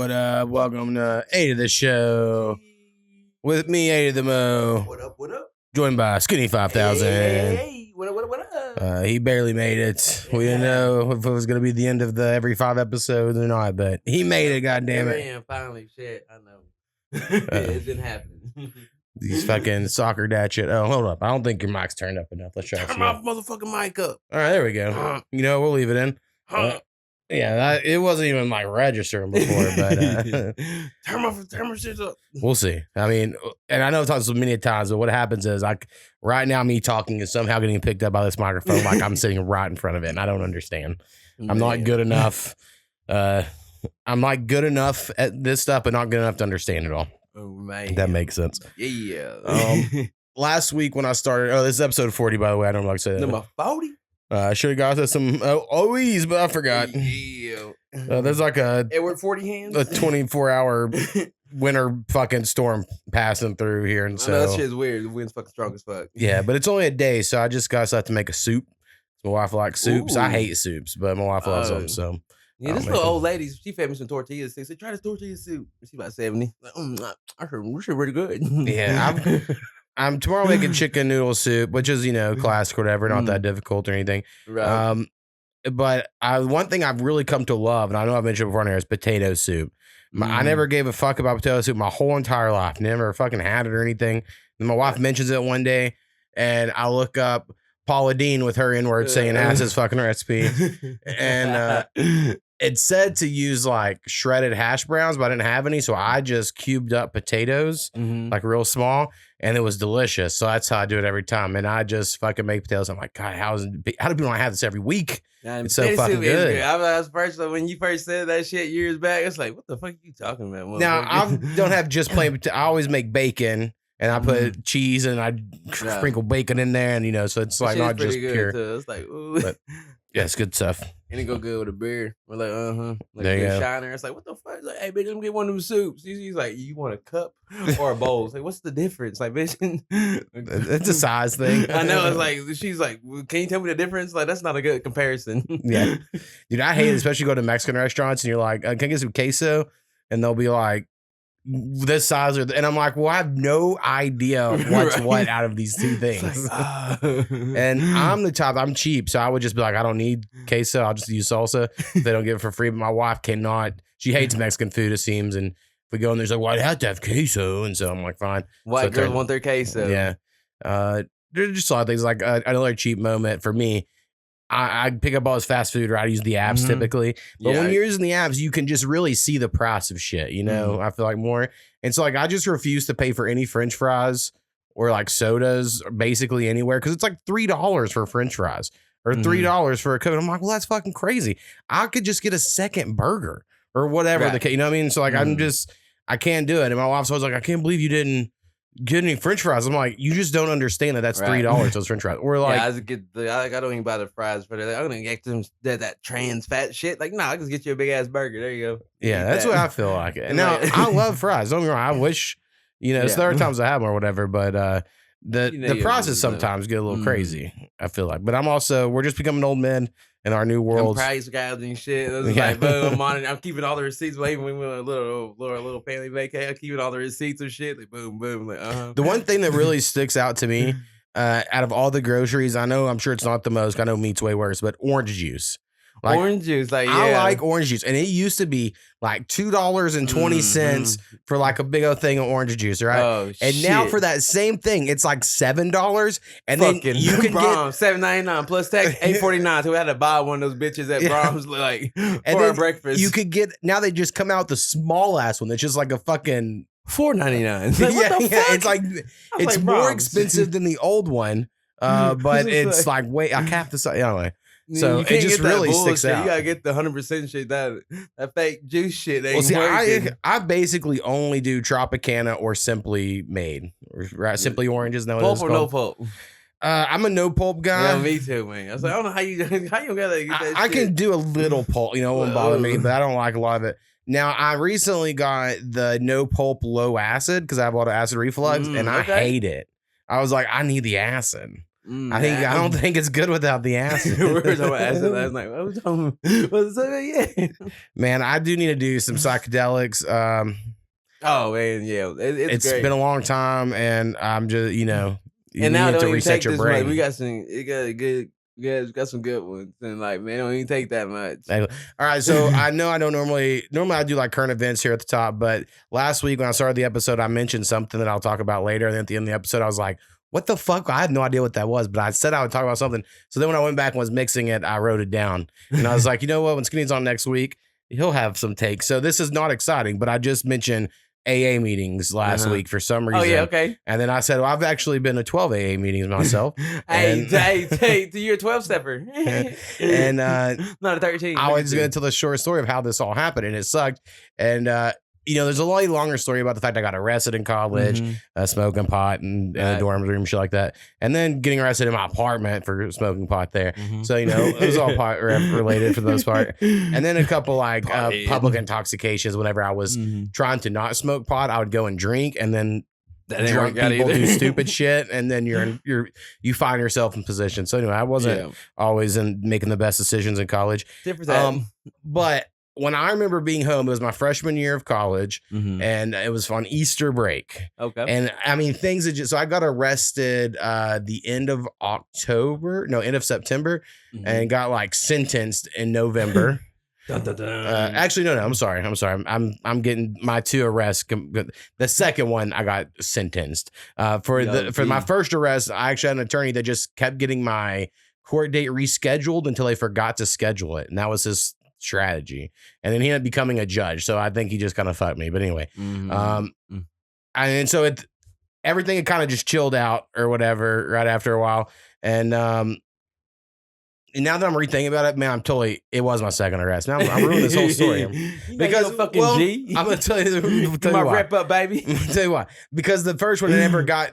What up? Welcome to A2thaShow. With me, A2thaMo. What up? What up? Joined by Skinny 5000. Hey. What up? He barely made it. We didn't know if it was going to be the end of the every 5 episodes or not, but he made it, goddammit. Finally, shit. I know. It didn't happen. These fucking soccer dad shit. Oh, hold up. I don't think your mic's turned up enough. Let's try to Turn see my it. motherfucking mic up. All right, there we go. You know, we'll leave it in. It wasn't even like registering before, but turn my shit up. We'll see. I mean, and I know I've talked so many times, but what happens is right now me talking is somehow getting picked up by this microphone like I'm sitting right in front of it, and I don't understand. I'm not good enough. I'm like good enough at this stuff, but not good enough to understand it all. Oh man, That makes sense. Yeah. Last week when I started, this is episode 40, by the way. I don't like to say that. Number 40. I should have got to some OEs, but I forgot. Yeah. There's like Edward 40 hands. a 24-hour winter fucking storm passing through here, and so that shit's weird. The wind's fucking strong as fuck. yeah, but it's only a day, so I just got to make a soup. My wife likes soups. Ooh. I hate soups, but my wife loves them. So yeah, this little old lady, she fed me some tortillas. She said, "Try this tortilla soup." She's about 70. Like, I heard this shit pretty good. yeah, I'm tomorrow making chicken noodle soup, which is classic or whatever, not that difficult or anything. Right. But one thing I've really come to love, and I know I've mentioned before on here, is potato soup. I never gave a fuck about potato soup my whole entire life. Never fucking had it or anything. And my wife mentions it one day, and I look up Paula Deen with her N-word saying that's his fucking recipe. And it said to use like shredded hash browns, but I didn't have any. So I just cubed up potatoes, like real small, and it was delicious. So that's how I do it every time. And I just fucking make potatoes. I'm like, God, how do people not have this every week? It's so fucking good. I was first, when you first said that shit years back, it's like, what the fuck are you talking about? Now, I don't have just plain potato. I always make bacon. And I put cheese and I sprinkle bacon in there, and so it's like not just pure. Too. It's like, ooh. But, yeah, it's good stuff. And it go good with a beer. We're like, like there you go. Shiner. It's like, what the fuck? It's like, hey, bitch, let me get one of them soups. He's like, you want a cup or a bowl? It's like, what's the difference? Like, bitch, it's a size thing. I know. It's like, she's like, can you tell me the difference? Like, that's not a good comparison. Yeah, dude, I hate it, especially go to Mexican restaurants and you're like, can I get some queso? And they'll be like, this size, and I'm like, well, I have no idea what's what out of these two things. Like, and I'm cheap, so I would just be like, I don't need queso, I'll just use salsa. They don't give it for free, but my wife cannot. She hates Mexican food, it seems, and if we go in there's like, well, I'd have to have queso, and so I'm like, fine. White girls want their queso. Yeah. There's just a lot of things. Like another cheap moment for me, I pick up all this fast food, or I use the apps typically. But when you're using the apps, you can just really see the price of shit, I feel like more. And so like I just refuse to pay for any French fries or like sodas or basically anywhere, because it's like $3 for French fries or $3 for a Coke. I'm like, well, that's fucking crazy. I could just get a second burger or whatever the case. You know what I mean? So like I can't do it. And my wife's always like, I can't believe you didn't get any French fries. I'm like, you just don't understand that's $3 those French fries. Or like, I don't even buy the fries for that. I'm gonna get them that trans fat shit. Like, I just get you a big ass burger. There you go. Yeah, that's what I feel like. And now I love fries. Don't get me wrong. I wish, it's the other times I have them or whatever. But the prices sometimes get a little crazy, I feel like. But we're just becoming old men in our new world. Price gouging shit. It was like, boom, I'm keeping all the receipts. Even when we went on a little family vacation, I'm keeping all the receipts and shit. Like, boom, boom. Like, The one thing that really sticks out to me, out of all the groceries, I'm sure it's not the most. I know meat's way worse, but orange juice. Like, orange juice, I like orange juice, and it used to be like $2.20 for like a big old thing of orange juice, right? Oh, and now for that same thing, it's like $7, and then you can get $7.99 plus tax, $8.49. So we had to buy one of those bitches at Brahms like for our breakfast. You could get now they just come out the small ass one that's just like a fucking $4.99. Like, what the fuck? It's like it's like, more Brahms. expensive than the old one, but it's like way I half the size anyway. So it just really sticks out. You gotta get the 100% shit. That fake juice shit. Well, see, I basically only do Tropicana or Simply Made, right? Simply Orange is that what it's called? Pulp or no pulp? I'm a no pulp guy. Yeah, me too, man. I was like, I don't know how you gotta get that. I can do a little pulp, it won't bother me, but I don't like a lot of it. Now, I recently got the no pulp low acid because I have a lot of acid reflux, and I hate it. I was like, I need the acid. I don't think it's good without the acid. We were talking about acid last night. What was talking about? Man, I do need to do some psychedelics. Oh man, yeah, it's great. Been a long time, and I'm just you and now need don't to reset your brain. We got some good ones, and like man, don't even take that much. All right, so I know I don't normally I do like current events here at the top, but last week when I started the episode, I mentioned something that I'll talk about later, and then at the end of the episode, I was like, what the fuck? I had no idea what that was, but I said I would talk about something. So then when I went back and was mixing it, I wrote it down. And I was like, you know what? When Skinny's on next week, he'll have some takes. So this is not exciting, but I just mentioned AA meetings last week for some reason. Oh, yeah, okay. And then I said, well, I've actually been to 12 AA meetings myself. Hey, you're a 12-stepper. And not a 13. I was going to tell the short story of how this all happened, and it sucked. And there's a lot longer story about the fact I got arrested in college, smoking pot in a dorm room, shit like that. And then getting arrested in my apartment for smoking pot there. So, it was all pot related for the most part. And then a couple like public intoxications whenever I was trying to not smoke pot, I would go and drink, and then drunk people do stupid shit, and then you find yourself in position. So anyway, I wasn't always making the best decisions in college. But when I remember being home, it was my freshman year of college, and it was on Easter break. Okay. And I mean, things that so I got arrested the end of September, and got like sentenced in November. Actually, no, I'm sorry. I'm getting my 2 arrests. The second one, I got sentenced. For my first arrest, I actually had an attorney that just kept getting my court date rescheduled until they forgot to schedule it, and that was his strategy. And then he ended up becoming a judge, so I think he just kind of fucked me. But anyway, and so everything had kind of just chilled out or whatever right after a while, and now that I'm rethinking about it, man, it was my second arrest. Now I'm ruining this whole story because G. I'm gonna tell you my why. rep up, baby. I'm gonna tell you why. Because the first one never got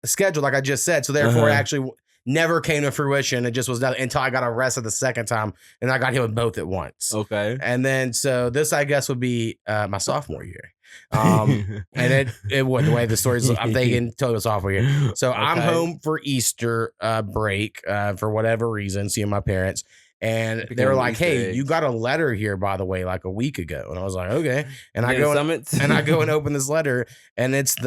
scheduled, like I just said, so therefore it actually never came to fruition. It just was done until I got arrested the second time, and I got hit with both at once. Okay. And then so this, I guess, would be my sophomore year. And it would, the way the stories, I'm thinking total sophomore year. So I'm home for Easter break for whatever reason, seeing my parents. And they were like, "Hey, you got a letter here, by the way, like a week ago." And I was like, "Okay." And I go and open this letter, and it's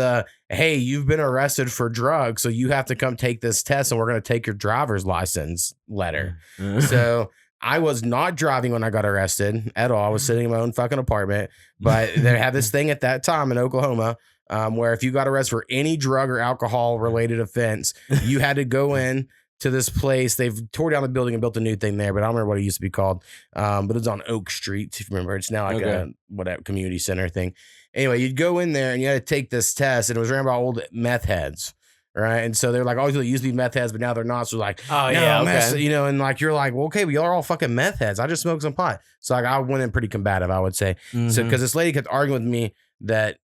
"Hey, you've been arrested for drugs, so you have to come take this test, and we're going to take your driver's license" letter. So I was not driving when I got arrested at all. I was sitting in my own fucking apartment. But they had this thing at that time in Oklahoma where if you got arrested for any drug or alcohol related offense, you had to go in to this place. They've tore down the building and built a new thing there, but I don't remember what it used to be called. But it was on Oak Street, if you remember. It's now like a whatever community center thing. Anyway, you'd go in there and you had to take this test, and it was ran by old meth heads. Right. And so they're like, oh, they used to be meth heads, but now they're not. So like, and like, you're like, well, okay, but y'all are all fucking meth heads. I just smoked some pot. So like, I went in pretty combative, I would say. So because this lady kept arguing with me that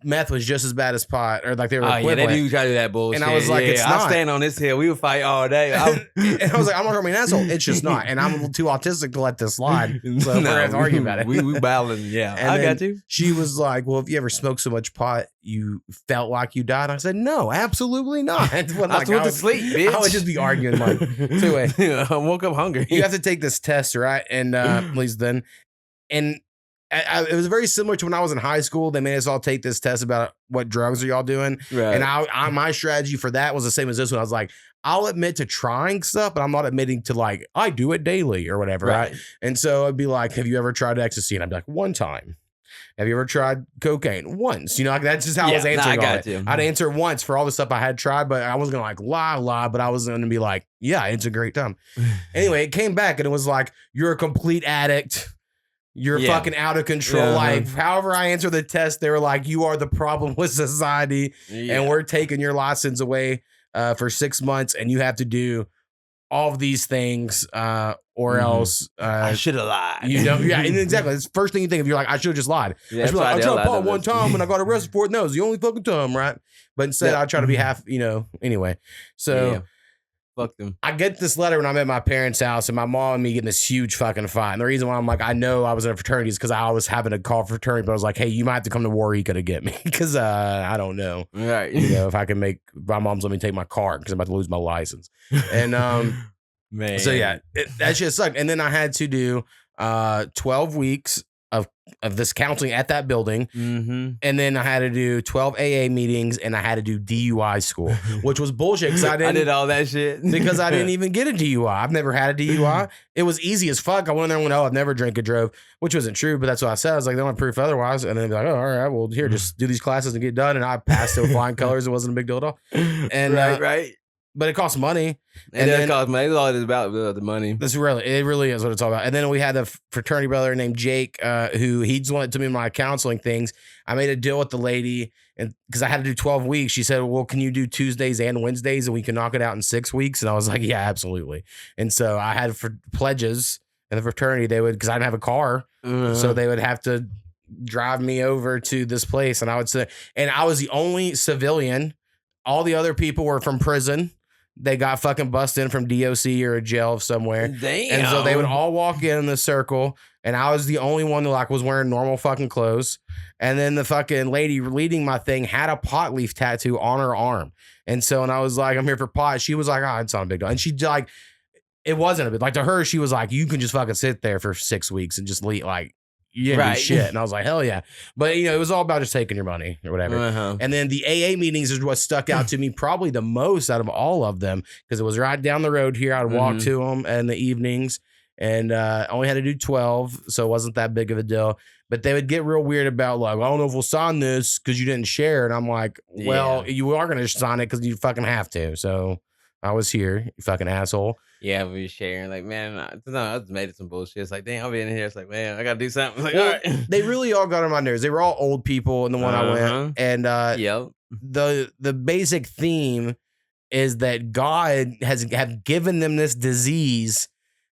meth was just as bad as pot, or like they were equivalent. Yeah, they do try to do that bullshit. And I was like, it's not. I'll stand on this hill. We would fight all day. And I was like, I'm not gonna be an asshole. It's just not. And I'm a little too autistic to let this slide. So we're gonna have to argue about it. We battling, yeah. And I got you. She was like, well, if you ever smoked so much pot, you felt like you died. I said, no, absolutely not. I went to sleep, bitch. I would just be arguing. Like, so anyway, I woke up hungry. You have to take this test, right? And at least then, and it was very similar to when I was in high school. They made us all take this test about what drugs are y'all doing. Right. And my strategy for that was the same as this one. I was like, I'll admit to trying stuff, but I'm not admitting to like, I do it daily or whatever. Right. And so I'd be like, have you ever tried ecstasy? And I'd be like, one time. Have you ever tried cocaine? Once. You know, like that's just how I was answering all it. I'd answer once for all the stuff I had tried, but I wasn't going to like lie, but I was going to be like, yeah, it's a great time. Anyway, it came back and it was like, you're a complete addict. You're fucking out of control. Like, however I answer the test, they were like, you are the problem with society, and we're taking your license away for 6 months, and you have to do all of these things, or else I should have lied. You know, and exactly. It's the first thing you think of. You're like, I should have just lied. I tried pot one time when I got arrested for it. No, it was the only fucking time, right? But instead, I try to be half. You know, anyway. So. Fuck them. I get this letter when I'm at my parents' house, and my mom and me getting this huge fucking fight. And the reason why I'm like, I know I was in a fraternity is because I was having to call fraternity, but I was like, hey, you might have to come to Warrica to get me because I don't know. Right. If I can make my mom's let me take my car because I'm about to lose my license. And man. So yeah, that shit sucked. And then I had to do 12 weeks of this counseling at that building. Mm-hmm. And then I had to do 12 AA meetings and I had to do DUI school, which was bullshit because I did all that shit. because I didn't even get a DUI. I've never had a DUI. It was easy as fuck. I went in there and went, oh, I've never drank and drove, which wasn't true, but that's what I said. I was like, they don't have proof otherwise. And then they'd be like, oh, all right, well, here, just do these classes and get done. And I passed it with flying colors. It wasn't a big deal at all. And right. But it costs money. And then it costs money. It's all it is about the money. It really is what it's all about. And then we had a fraternity brother named Jake, who he just wanted to me in my counseling things. I made a deal with the lady, and because I had to do 12 weeks, she said, well, can you do Tuesdays and Wednesdays and we can knock it out in 6 weeks? And I was like, yeah, absolutely. And so I had for pledges in the fraternity, they would, because I didn't have a car, so they would have to drive me over to this place. And I would say, and I was the only civilian. All the other people were from prison. They got fucking busted in from DOC or a jail somewhere. Damn. And so they would all walk in the circle, and I was the only one that like was wearing normal fucking clothes. And then the fucking lady leading my thing had a pot leaf tattoo on her arm. And so, and I was like, I'm here for pot. She was like, oh, it's not a big deal. And she like, it wasn't a bit like to her. She was like, you can just fucking sit there for 6 weeks and just leave like. You didn't do shit. And I was like, hell yeah. But, it was all about just taking your money or whatever. And then the AA meetings is what stuck out to me probably the most out of all of them because it was right down the road here. I'd walk to them in the evenings and only had to do 12. So it wasn't that big of a deal. But they would get real weird about like, I don't know if we'll sign this because you didn't share. And I'm like, well, you are going to sign it because you fucking have to. So I was here, you fucking asshole. Yeah, we were sharing. Like, man, I just made it some bullshit. It's like, damn, I'll be in here. It's like, man, I gotta do something. Like, all right. They really all got on my nerves. They were all old people in the one I went. And the basic theme is that God have given them this disease,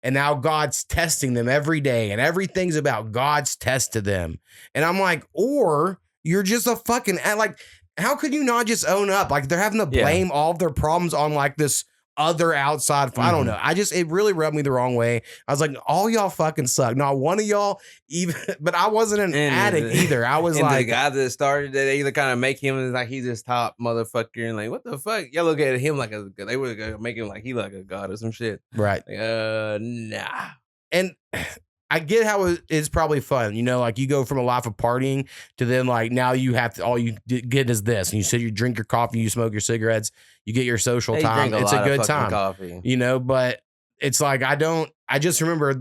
and now God's testing them every day, and everything's about God's test to them. And I'm like, or you're just a fucking like, how could you not just own up? Like they're having to blame all of their problems on like this other outside. I don't know. It really rubbed me the wrong way. I was like, all y'all fucking suck. Not one of y'all even, but I wasn't an addict either. I was like, the guy that started, they either kind of make him like he's this top motherfucker and like, what the fuck? Y'all look at him like they would make him like he like a god or some shit. Right. Like, nah. And I get how it's probably fun, like you go from a life of partying to then like now you have to, all you get is this, and you drink your coffee, you smoke your cigarettes, you get your social time. It's a good time, coffee. But it's like, I just remember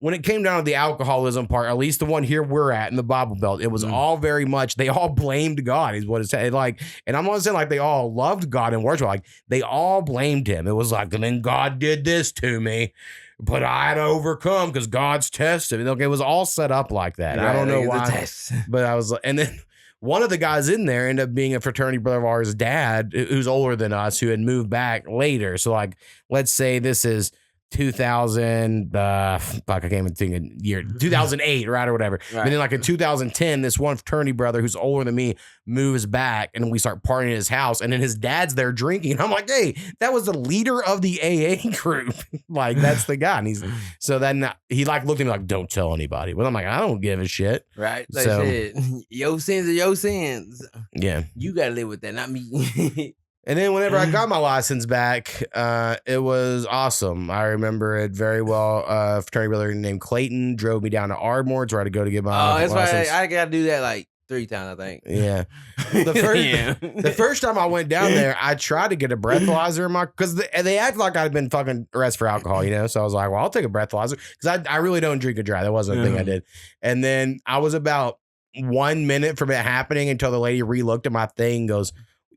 when it came down to the alcoholism part, at least the one here we're at in the Bible Belt, it was all very much, they all blamed God is what it said. Like, and I'm not saying like they all loved God and worship, like they all blamed him. It was like, and then God did this to me, but I had to overcome because God's tested. It was all set up like that. I don't know why, but I was, and then one of the guys in there ended up being a fraternity brother of ours' dad, who's older than us, who had moved back later. So like, let's say this is 2000, I can't even think of year, 2008, right, or whatever. Right. And then like in 2010, this one fraternity brother who's older than me moves back, and we start partying at his house, and then his dad's there drinking. I'm like, hey, that was the leader of the AA group. Like, that's the guy. And so then he like looked at me like, don't tell anybody. Well, I'm like, I don't give a shit. Right. Like so, shit. Your sins are your sins. Yeah. You got to live with that, not me. And then whenever I got my license back, it was awesome. I remember it very well. A fraternity brother named Clayton drove me down to Ardmore to try to go to get my license. Right. I got to do that like 3 times, I think. Yeah. The first time I went down there, I tried to get a breathalyzer in my, because they act like I'd been fucking arrested for alcohol, So I was like, well, I'll take a breathalyzer because I really don't drink and drive. That wasn't a thing I did. And then I was about 1 minute from it happening until the lady re-looked at my thing and goes,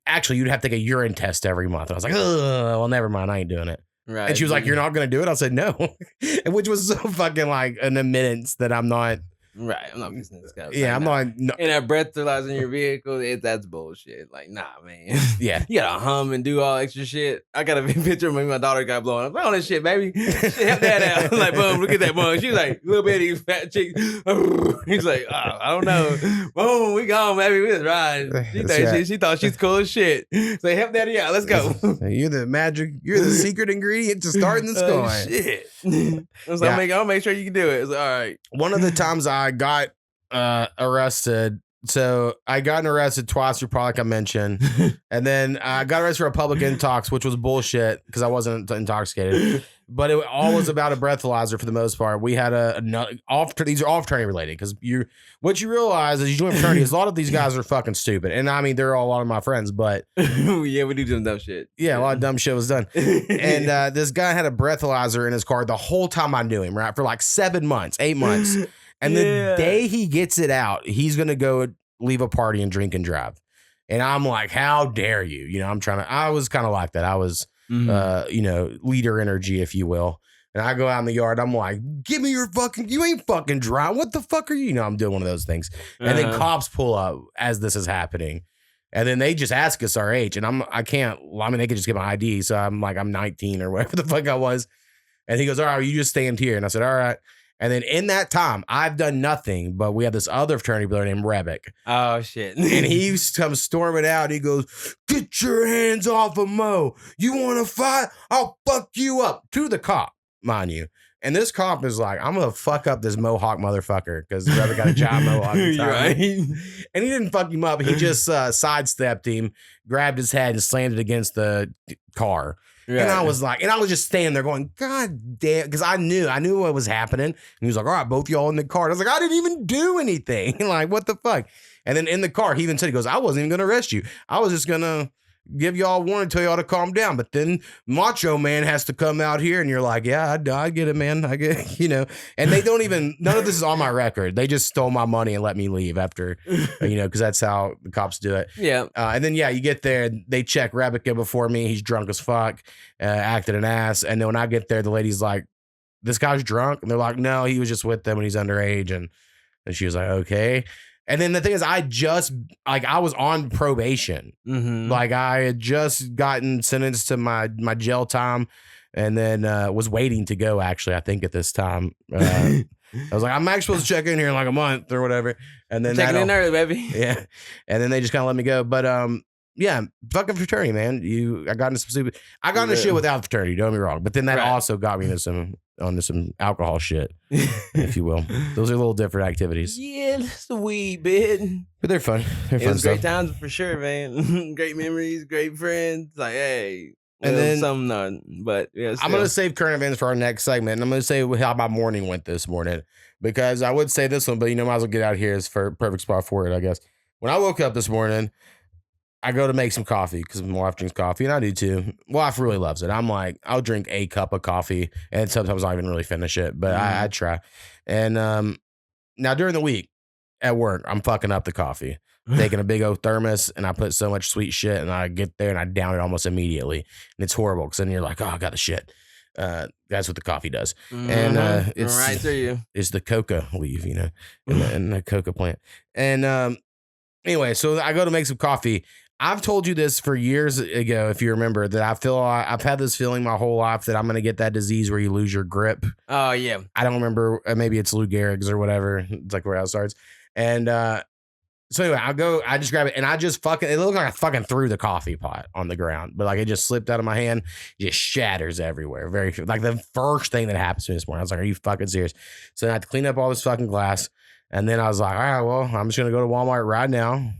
actually, you'd have to take a urine test every month. And I was like, well, never mind. I ain't doing it. Right. And she was like, you're not going to do it? I said, no. Which was so fucking like an admittance that I'm not Right. I'm not fixing this guy. Yeah, I'm like, no. And that breathalyzer in your vehicle, that's bullshit. Like, nah, man. Yeah. You gotta hum and do all extra shit. I got a picture of me and my daughter got blown up. All this shit, baby. Shit, help that out. Like, boom, look at that bum. She was like, little bitty fat chick. He's like, oh, I don't know. Boom, we gone, baby. We just riding. She thought she's cool as shit. So help daddy out. Let's go. You're the secret ingredient to starting this going. Shit. So I'll make sure you can do it. It's like, all right. One of the times I got arrested, so I gotten arrested twice for product I mentioned, and then I got arrested for a public intox, which was bullshit because I wasn't intoxicated. But it all was about a breathalyzer for the most part. We had these are all fraternity related because what you realize as you join fraternity is a lot of these guys are fucking stupid, and I mean they're all a lot of my friends, but yeah, we do some dumb shit. Yeah, a lot of dumb shit was done. And this guy had a breathalyzer in his car the whole time I knew him, right, for like 8 months. And the day he gets it out, he's gonna go leave a party and drink and drive. And I'm like, how dare you? You know, I was kind of like that. I was. Leader energy, if you will. And I go out in the yard. I'm like, give me you ain't fucking dry. What the fuck are you? You know, I'm doing one of those things. And then cops pull up as this is happening. And then they just ask us our age. And they could just get my ID. So I'm like, I'm 19 or whatever the fuck I was. And he goes, all right, you just stand here. And I said, all right. And then in that time, I've done nothing, but we have this other fraternity brother named Rebick. Oh, shit. And he comes storming out. He goes, get your hands off of Mo. You want to fight? I'll fuck you up. To the cop, mind you. And this cop is like, I'm going to fuck up this Mohawk motherfucker because Rebick got a job Mohawk. Right. And he didn't fuck him up. He just sidestepped him, grabbed his head, and slammed it against the car. Right. And I was just standing there going, God damn, because I knew what was happening. And he was like, all right, both y'all in the car. And I was like, I didn't even do anything. Like, what the fuck? And then in the car, he even said, he goes, I wasn't even going to arrest you. I was just going to give y'all a warning, tell y'all to calm down. But then Macho Man has to come out here and you're like, yeah, I get it, man. I get it, And they don't even, none of this is on my record. They just stole my money and let me leave after, because that's how the cops do it. Yeah. And then, you get there, they check Rebick before me. He's drunk as fuck, acted an ass. And then when I get there, the lady's like, this guy's drunk. And they're like, no, he was just with them when he's underage. And she was like, okay. And then the thing is, I was on probation. Mm-hmm. Like I had just gotten sentenced to my jail time and then was waiting to go, actually, I think at this time. I was like, I'm actually supposed to check in here in like a month or whatever. And then checking in early, baby. Yeah. And then they just kind of let me go. But yeah, fucking fraternity, man. I got into shit without fraternity, don't get me wrong. But then that also got me into some alcohol shit, if you will. Those are little different activities. Yeah, that's a wee bit. But they're fun. It was great times for sure, man. Great memories, great friends. Like, hey. And then some none. But yeah, I'm going to save current events for our next segment. And I'm going to say how my morning went this morning. Because I would say this one, but might as well get out here as for perfect spot for it, I guess. When I woke up this morning, I go to make some coffee because my wife drinks coffee and I do too. Wife really loves it. I'm like, I'll drink a cup of coffee and sometimes I don't even really finish it, but I try. And now during the week at work, I'm fucking up the coffee, taking a big old thermos and I put so much sweet shit and I get there and I down it almost immediately. And it's horrible because then you're like, oh, I got the shit. That's what the coffee does. Mm-hmm. And it's right through you. It's the coca leaf, in the coca plant. And anyway, so I go to make some coffee. I've told you this for years ago, if you remember, that I've had this feeling my whole life that I'm going to get that disease where you lose your grip. Oh, yeah. I don't remember. Maybe it's Lou Gehrig's or whatever. It's like where it starts. And so anyway, I just grab it and it looked like I fucking threw the coffee pot on the ground, but like it just slipped out of my hand, just shatters everywhere. Like the first thing that happens to me this morning, I was like, are you fucking serious? So then I had to clean up all this fucking glass. And then I was like, all right, well, I'm just going to go to Walmart right now.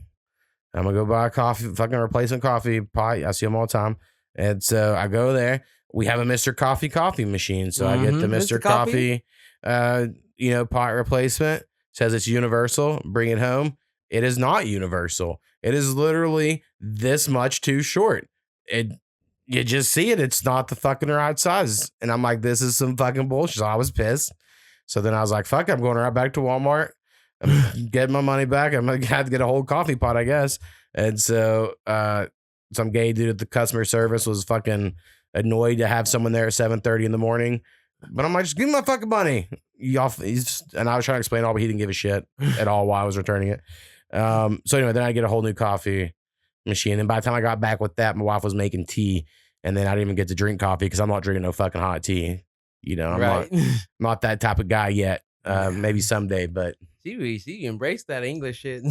I'm going to go buy a fucking replacement coffee pot. I see them all the time. And so I go there. We have a Mr. Coffee machine. So I get the Mr. Coffee, pot replacement. Says it's universal. Bring it home. It is not universal. It is literally this much too short. You just see it. It's not the fucking right size. And I'm like, this is some fucking bullshit. So I was pissed. So then I was like, fuck it. I'm going right back to Walmart. I'm getting my money back. I'm going to have to get a whole coffee pot, I guess. And so some gay dude at the customer service was fucking annoyed to have someone there at 7:30 in the morning But I'm like, just give me my fucking money. And I was trying to explain it all, but he didn't give a shit at all while I was returning it. So anyway, then I get a whole new coffee machine. And by the time I got back with that, my wife was making tea. And then I didn't even get to drink coffee because I'm not drinking no fucking hot tea. You know, I'm not that type of guy yet. Maybe someday, but she embraced that English shit.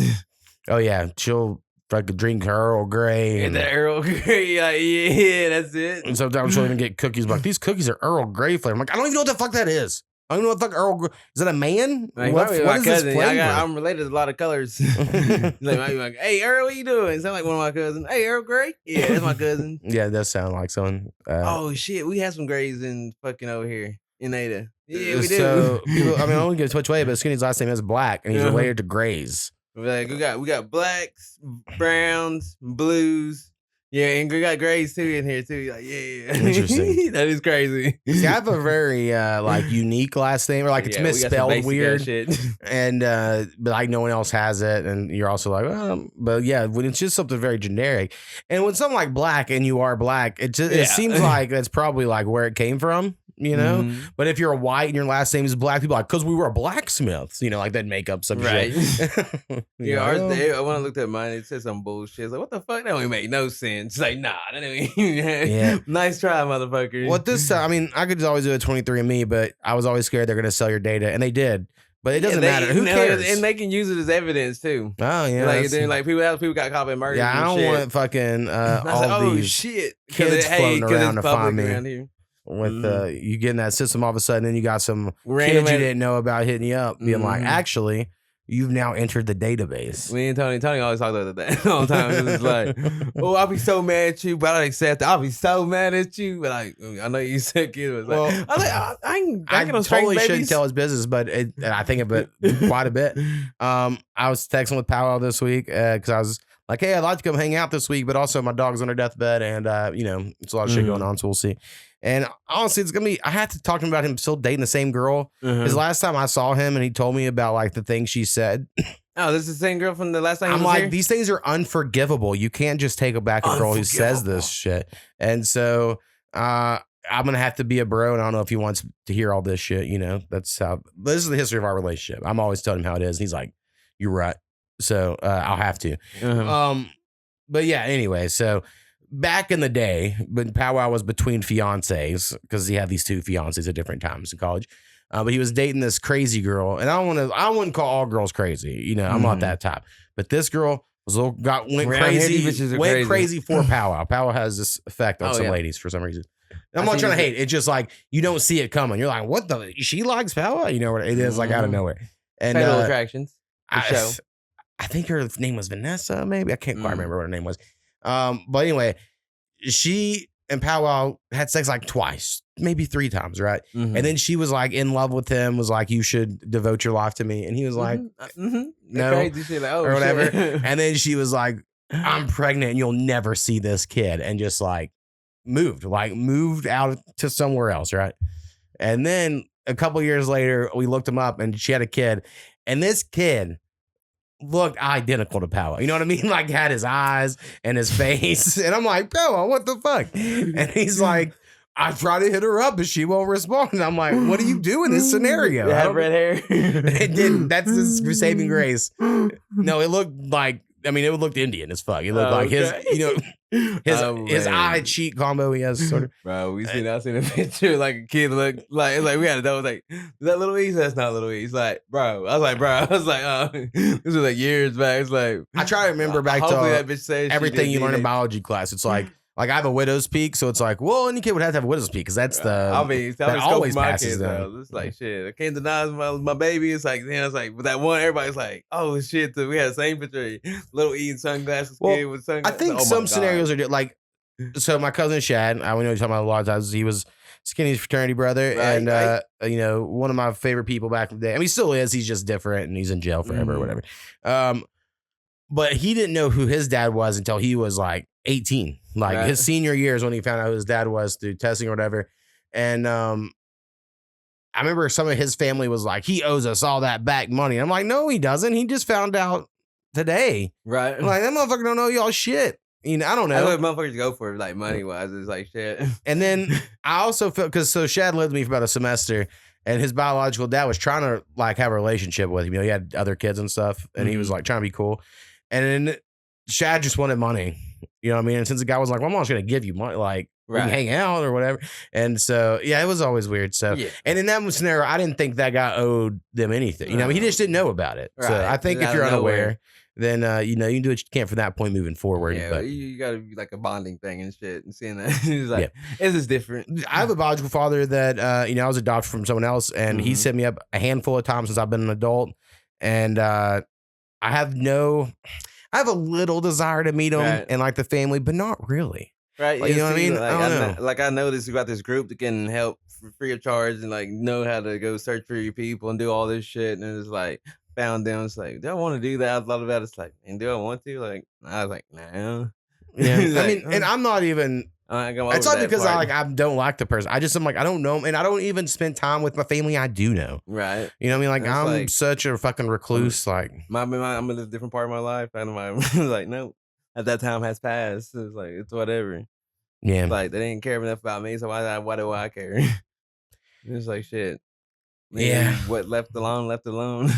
Oh yeah, she'll fucking drink her Earl Grey. And the Earl Grey, like, yeah, that's it. And sometimes she'll even get cookies. Like, these cookies are Earl Grey flavor. I'm like, I don't even know what the fuck that is. I don't know what the fuck Earl Grey. Is that a man? Like, what is this flavor? I'm related to a lot of colors. like, hey, Earl, what you doing? Sound like one of my cousins. Hey, Earl Grey? Yeah, that's my cousin. Yeah, it does sound like someone. Oh, shit. We have some Greys in fucking over here in Ada. Yeah, we do. So, people, I mean, I don't give a which way, but Skinny's last name is Black, and he's related to Greys. Like, we got blacks, browns, blues. Yeah, and we got grays too in here too. Like, yeah. Interesting. That is crazy. See, I have a very like unique last name, or like it's misspelled weird, shit. And but like no one else has it, and you're also like, but yeah, when it's just something very generic, and when something like Black and you are Black, it seems like that's probably like where it came from. You know, but if you're a white and your last name is Black, people are like, because we were blacksmiths, you know, like that make up some shit. Yeah, when I looked at mine, it said some bullshit. It's like, what the fuck? That don't make no sense. It's like, nah, that don't even. Nice try, motherfucker. Well, this time, I mean, I could always do a 23andMe, but I was always scared they're going to sell your data, and they did. But it doesn't matter. Who cares? And they can use it as evidence too. Oh yeah, like then like people got caught in murder. Yeah, I don't want fucking all these shit kids floating around to find me. Here. With you get in that system all of a sudden, then you got some kids you didn't know about hitting you up, being like, actually, you've now entered the database. Me and Tony always talk about that all the time. It's like, oh, I'll be so mad at you, but I don't accept it. I'll be so mad at you, but like, I know you said kid. Well, I totally shouldn't tell his business, but I think of it quite a bit. I was texting with Powell this week because I was like, hey, I'd like to come hang out this week, but also my dog's on her deathbed, and you know, it's a lot of shit going on, so we'll see. And honestly, it's gonna be. I had to talk to him about him still dating the same girl. Because last time I saw him, and he told me about like the things she said. Oh, this is the same girl from the last time. I'm like, these things are unforgivable. You can't just take back a girl who says this shit. And so, I'm gonna have to be a bro, and I don't know if he wants to hear all this shit. You know, that's how. This is the history of our relationship. I'm always telling him how it is, and he's like, "You're right." So I'll have to. But yeah. Anyway, so. Back in the day, when Powwow was between fiancés, because he had these two fiancés at different times in college, but he was dating this crazy girl, and I wouldn't call all girls crazy, you know, I'm not that type. But this girl went crazy for Powwow. Powwow has this effect on some ladies for some reason. I'm not trying to hate. It's just like you don't see it coming. You're like, what the? She likes Powwow, you know what it is, like out of nowhere. And Fatal Attractions. I think her name was Vanessa. Maybe I can't quite remember what her name was. But anyway, she and Powwow had sex like twice, maybe 3 times, right? And then she was like in love with him, was like, you should devote your life to me. And he was like, no, crazy shit, like, or whatever. And then she was like, I'm pregnant and you'll never see this kid. And just like moved out to somewhere else, right? And then a couple years later, we looked him up and she had a kid. And this kid looked identical to Powwow. You know what I mean? Like had his eyes and his face. And I'm like, Powwow, what the fuck? And he's like, I try to hit her up, but she won't respond. And I'm like, what do you do in this scenario? It had red hair. It didn't. That's his saving grace. No, it looked like, I mean, it looked Indian as fuck. It looked like his, you know, his eye cheek combo he has sort of. Bro, I seen a picture like a kid look like we had a dog like, is that Little East? That's not Little East. Like, bro. I was like, this was like years back. It's like I try to remember back to that bitch says everything you learn in biology class. It's like I have a widow's peak, so it's like, well, any kid would have to have a widow's peak because that's the that always passes them. It's like shit. I can't deny my baby. It's like then it's like with that one, everybody's like, oh shit, we had the same picture. Little E in sunglasses, kid with sunglasses. I think some scenarios are like, so my cousin Shad, I know you're talking about a lot of times. He was Skinny's fraternity brother, and you know, one of my favorite people back in the day. I mean, he still is. He's just different, and he's in jail forever or whatever. But he didn't know who his dad was until he was like 18. Like his senior year is when he found out who his dad was through testing or whatever. And I remember some of his family was like, he owes us all that back money. And I'm like, no, he doesn't. He just found out today. Right. I'm like, that motherfucker don't know y'all shit. You know, I don't know. That's what motherfuckers go for, like money wise. It's like shit. And then I also felt because Shad lived with me for about a semester, and his biological dad was trying to like have a relationship with him. You know, he had other kids and stuff, and he was like trying to be cool. And then Shad just wanted money. You know what I mean? And since the guy was like, well, I'm not going to give you money, like, we can hang out or whatever. And so, yeah, it was always weird. So, and in that scenario, I didn't think that guy owed them anything. You know, I mean, he just didn't know about it. So I think if you're unaware, then, you know, you can do what you can from that point moving forward. Yeah, but you got to be like a bonding thing and shit. And seeing that, it's like, this is different. I have a biological father that, you know, I was adopted from someone else, and he set me up a handful of times since I've been an adult. And I have a little desire to meet him and like the family, but not really. Right. Like, you know what I mean? Like, I don't know. Like, I noticed you got this group that can help for free of charge and like know how to go search for your people and do all this shit. And it's like, found them. It's like, do I want to do that? I thought about it. It's like, and do I want to? Like, I was like, nah. Yeah. Like, I mean, and I'm not even. It's not because I don't like the person. I'm like, I don't know, and I don't even spend time with my family I do know. Right. You know what I mean? Like, I'm like, such a fucking recluse. Like, I'm in a different part of my life, and I'm like, no, at that time has passed. It's like, it's whatever. Yeah. It's like, they didn't care enough about me, so why do I care? It's like, shit. Yeah. What left alone.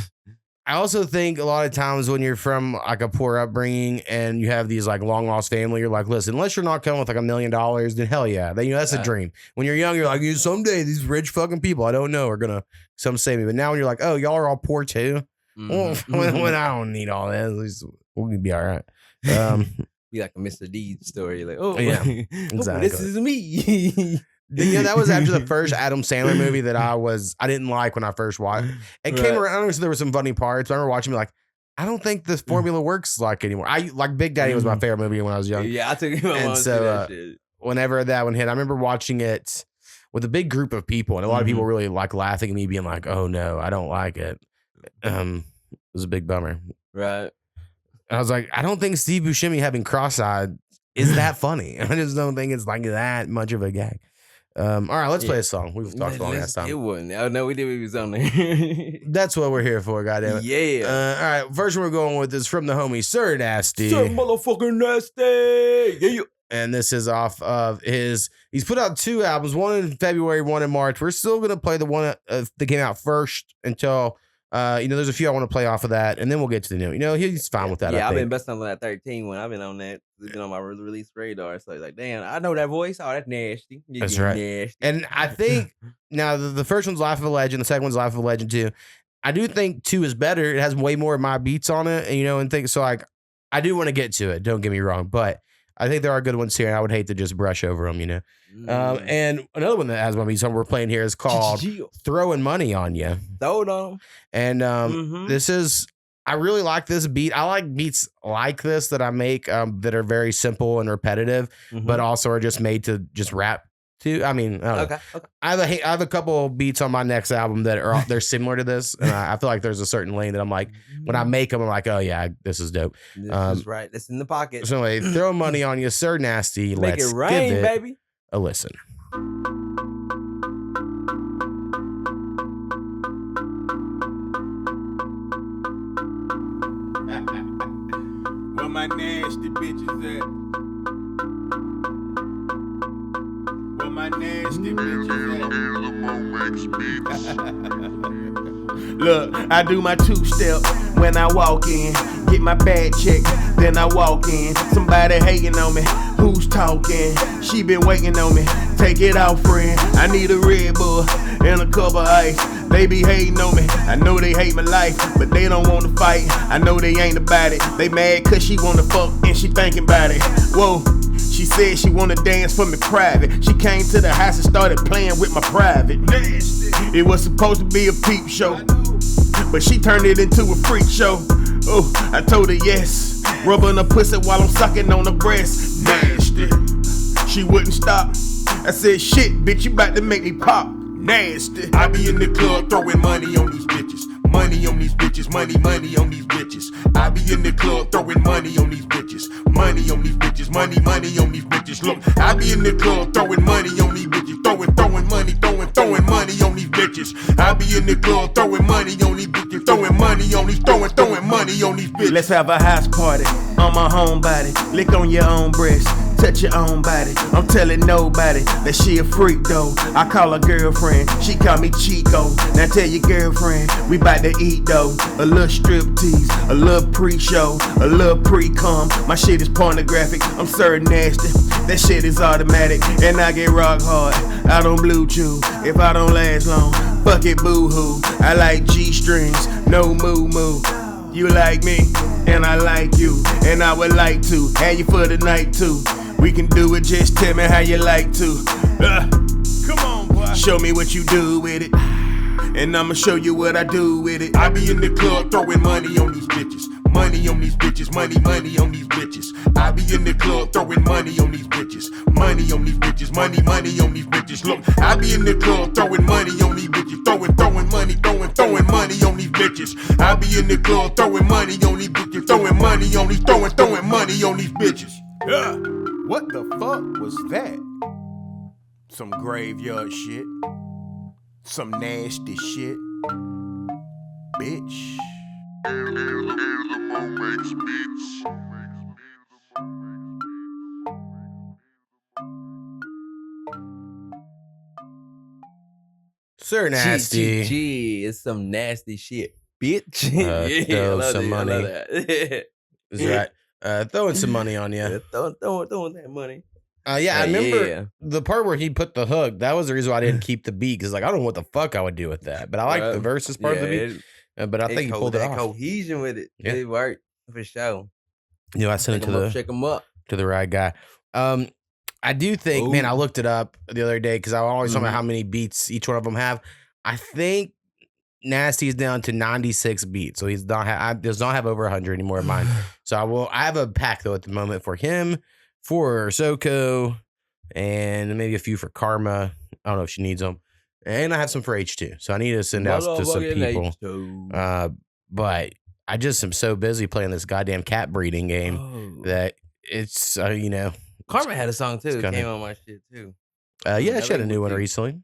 I also think a lot of times when you're from like a poor upbringing and you have these like long lost family, you're like, listen, unless you're not coming with like $1 million, then hell yeah. Then, you know, that's a dream. When you're young, you're like, someday these rich fucking people I don't know are gonna some save me. But now when you're like, oh, y'all are all poor too. Well, when I don't need all that, at least we'll be all right. Be like a Mr. Deeds story, like, oh yeah, exactly. Oh, this is me. You know, that was after the first Adam Sandler movie that I didn't like when I first watched. It came around, so there were some funny parts. I remember watching, like, I don't think this formula works like anymore. I like Big Daddy was my favorite movie when I was young. Yeah, I took him on so that shit. Whenever that one hit, I remember watching it with a big group of people, and a lot of people really like laughing at me, being like, "Oh no, I don't like it." It was a big bummer. Right. And I was like, I don't think Steve Buscemi having cross-eyed is that funny. I just don't think it's like that much of a gag. All right, let's play a song. We've talked about last time. It wasn't. Oh no, we did. We was on there. That's what we're here for, goddammit. Yeah. All right, first one we're going with is from the homie Sir Nasty. Sir motherfucking Nasty. Yeah. And this is off of he's put out 2 albums, one in February, one in March. We're still gonna play the one that came out first until you know, there's a few I want to play off of that, and then we'll get to the new. You know, he's fine with that. Yeah, I've been busting on that 13 one. I've been on that. It's been on my release radar. So like, damn, I know that voice. Oh, that's nasty. That's right. Nasty. And I think now the first one's Life of a Legend, the second one's Life of a Legend 2. I do think 2 is better. It has way more of my beats on it, and you know, and things. So like, I do want to get to it. Don't get me wrong, but I think there are good ones here, and I would hate to just brush over them, you know. And another one that has my beats on we're playing here is called Throwing Money on You. Throw it on. And this is, I really like this beat. I like beats like this that I make that are very simple and repetitive, but also are just made to just rap to. I mean, I don't know. Okay. I have a couple beats on my next album that are they're similar to this, and I feel like there's a certain lane that I'm like, when I make them, I'm like, oh yeah, this is dope. This is right. It's in the pocket. So anyway, Throw Money on You, Sir Nasty. Make Let's it rain, give it baby. a listen. Where my nasty bitches at? Where my nasty bitches at? Look, I do my 2-step when I walk in. Get my bag checked, then I walk in. Somebody hating on me, who's talking? She been waiting on me, take it out, friend. I need a Red Bull and a cup of ice. They be hating on me, I know they hate my life, but they don't wanna fight. I know they ain't about it. They mad cause she wanna fuck and she thinking about it. Whoa. She said she wanna dance for me private. She came to the house and started playing with my private. It was supposed to be a peep show, but she turned it into a freak show. Oh, I told her yes, rubbing her pussy while I'm sucking on her breast. Nasty. She wouldn't stop. I said, shit, bitch, you about to make me pop. Nasty. I be in the club throwing money on these bitches. Money on these bitches, money on these bitches. I be in the club throwing money on these bitches. Money on these bitches, money on these bitches. Look, I be in the club throwing money on these bitches. Throwing money on these bitches. I be in the club throwing money on these bitches. Throwing money on these bitches. throwing money on these bitches. Let's have a house party on my homebody. Lick on your own breast, touch your own body. I'm telling nobody that she a freak though. I call her girlfriend, she call me Chico. Now tell your girlfriend, we bout to eat though. A little strip tease, a little pre-show, a little pre-cum. My shit is pornographic, I'm serving nasty. That shit is automatic, and I get rock hard. I don't blue chew, if I don't last long, fuck it boo-hoo. I like G-strings, no moo-moo. You like me, and I like you, and I would like to have you for the night too. We can do it, just tell me how you like to. Come on, boy. Show me what you do with it, and I'ma show you what I do with it. I be in the club throwing money on these bitches. Money on these bitches, money on these bitches. I be in the club throwing money on these bitches. Money on these bitches, money on these bitches. Look, I be in the club throwing money on these bitches. Throwing money on these bitches. I be in the club throwing money on these bitches. Throwing money on these bitches. What the fuck was that? Some graveyard shit. Some nasty shit. Bitch. Sir Nasty. Gee, it's some nasty shit, bitch. Throw some money. I love that. Is right. Throwing some money on you. Yeah, throwing that money. I remember the part where he put the hook. That was the reason why I didn't keep the beat, because like I don't know what the fuck I would do with that. But I like the verses part of the beat. But I think he pulled it off. Cohesion with it. Yeah. It worked for sure. You know, I sent it to check him up to the right guy. I do think, man, I looked it up the other day because I always talk about how many beats each one of them have. I think Nasty's down to 96 beats, so he does not have over 100 anymore in mine. So I have a pack though at the moment for him, for Soko, and maybe a few for Karma. I don't know if she needs them, and I have some for H2. So I need to send out to some people. But I just am so busy playing this goddamn cat breeding game that it's you know. Karma had a song too. It came on my shit too. Yeah, she had a new one recently.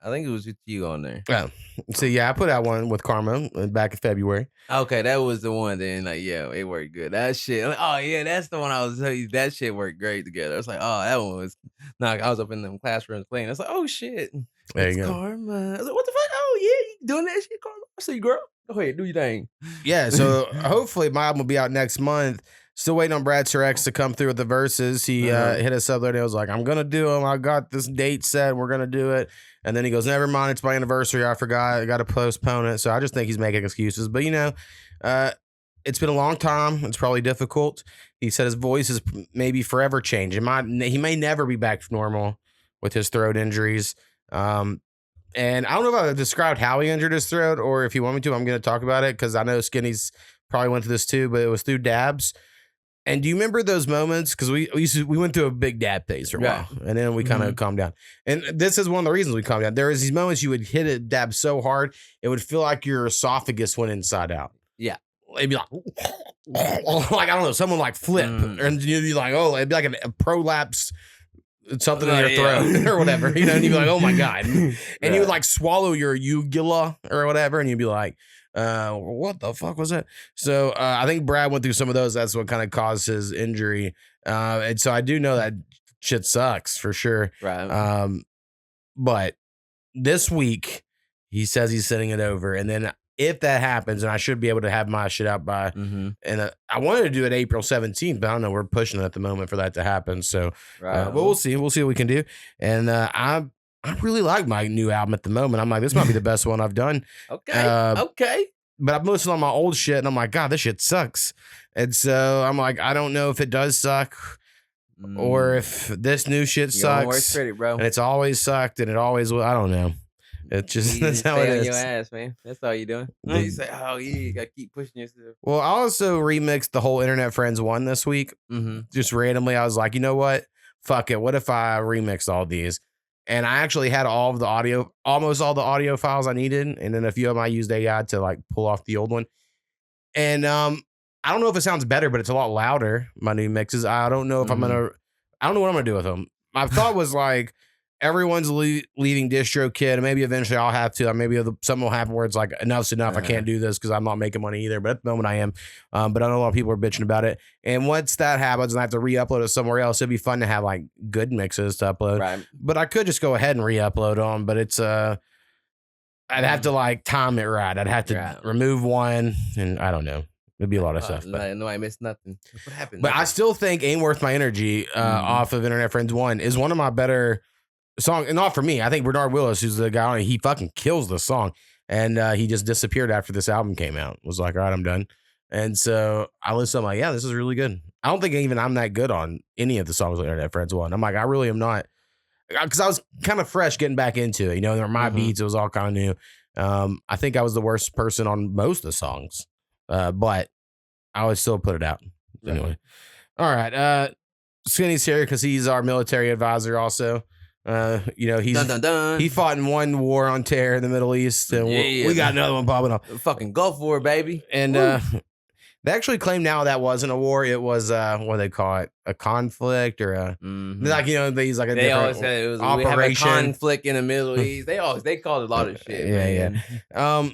I think it was with you on there. Oh, so yeah, I put out one with Karma back in February. Okay, that was the one. Then like, yeah, it worked good. That shit. Like, oh yeah, that's the one I was telling you. That shit worked great together. I was like, oh, that one was. Like, I was up in them classrooms playing. I was like, oh shit, there you go. Karma. I was like, what the fuck? Oh yeah, you doing that shit, Karma? I see, girl. Go ahead, do your thing. Yeah. So hopefully my album will be out next month. Still waiting on Bradster X to come through with the verses. He hit us up there and he was like, I'm going to do them. I got this date set. We're going to do it. And then he goes, never mind. It's my anniversary. I forgot. I got to postpone it. So I just think he's making excuses. But, you know, it's been a long time. It's probably difficult. He said his voice is maybe forever changed. He may never be back to normal with his throat injuries. And I don't know if I've described how he injured his throat, or if you want me to, I'm going to talk about it because I know Skinny's probably went through this too, but it was through dabs. And do you remember those moments? Because we went through a big dab phase for a while, and then we kind of calmed down. And this is one of the reasons we calmed down. There was these moments you would hit a dab so hard, it would feel like your esophagus went inside out. Yeah. It'd be like, I don't know, someone like flip. And you'd be like, oh, it'd be like a prolapsed something in your throat or whatever. You know, and you'd be like, oh my God. And you would like swallow your uvula or whatever, and you'd be like, what the fuck was that? So I think Brad went through some of those. That's what kind of caused his injury. And so I do know that shit sucks for sure. Right. But this week he says he's sending it over, and then if that happens, and I should be able to have my shit out by, and I wanted to do it April 17th, but I don't know. We're pushing it at the moment for that to happen. So, but we'll see. We'll see what we can do. And I really like my new album at the moment. I'm like, this might be the best one I've done. Okay. But I'm listening on my old shit, and I'm like, God, this shit sucks. And so I'm like, I don't know if it does suck, or if this new shit sucks. Credit, bro. And it's always sucked, and it always will. I don't know. It's just that's how it is. Your ass, man. That's all you're doing. You say, oh yeah, you gotta keep pushing yourself. Well, I also remixed the whole Internet Friends one this week. Just randomly, I was like, you know what? Fuck it. What if I remixed all these? And I actually had almost all the audio files I needed, and then a few of them I used AI to like pull off the old one. And I don't know if it sounds better, but it's a lot louder. My new mixes. I don't know if I don't know what I'm gonna do with them. My thought was like, everyone's leaving DistroKid, and maybe eventually I'll have to. Maybe something will happen where it's like, enough's enough. I can't do this because I'm not making money either. But at the moment I am. But I know a lot of people are bitching about it. And once that happens and I have to re-upload it somewhere else, it'd be fun to have like good mixes to upload. Right. But I could just go ahead and re-upload them. But it's I'd have to like time it right. I'd have to remove one, and I don't know. It'd be a lot of stuff. No, I missed nothing. What happened? But I still think Ain't Worth My Energy off of Internet Friends 1 is one of my better songs. And not for me. I think Bernard Willis, who's the guy on it, he fucking kills the song. And he just disappeared after this album came out. Was like, all right, I'm done. And so I listened, I'm like, yeah, this is really good. I don't think even I'm that good on any of the songs on Internet Friends 1. I'm like, I really am not. Because I was kind of fresh getting back into it. You know, there were my beats. It was all kind of new. I think I was the worst person on most of the songs. But I would still put it out. Anyway. All right. Skinny's here because he's our military advisor also. You know, he fought in one war on terror in the Middle East. And we got another one popping up. The fucking Gulf War, baby. And they actually claim now that wasn't a war. It was what do they call it? A conflict or a like, you know, they use like a different said it was operation. We have a conflict in the Middle East. They called it a lot of shit. Yeah.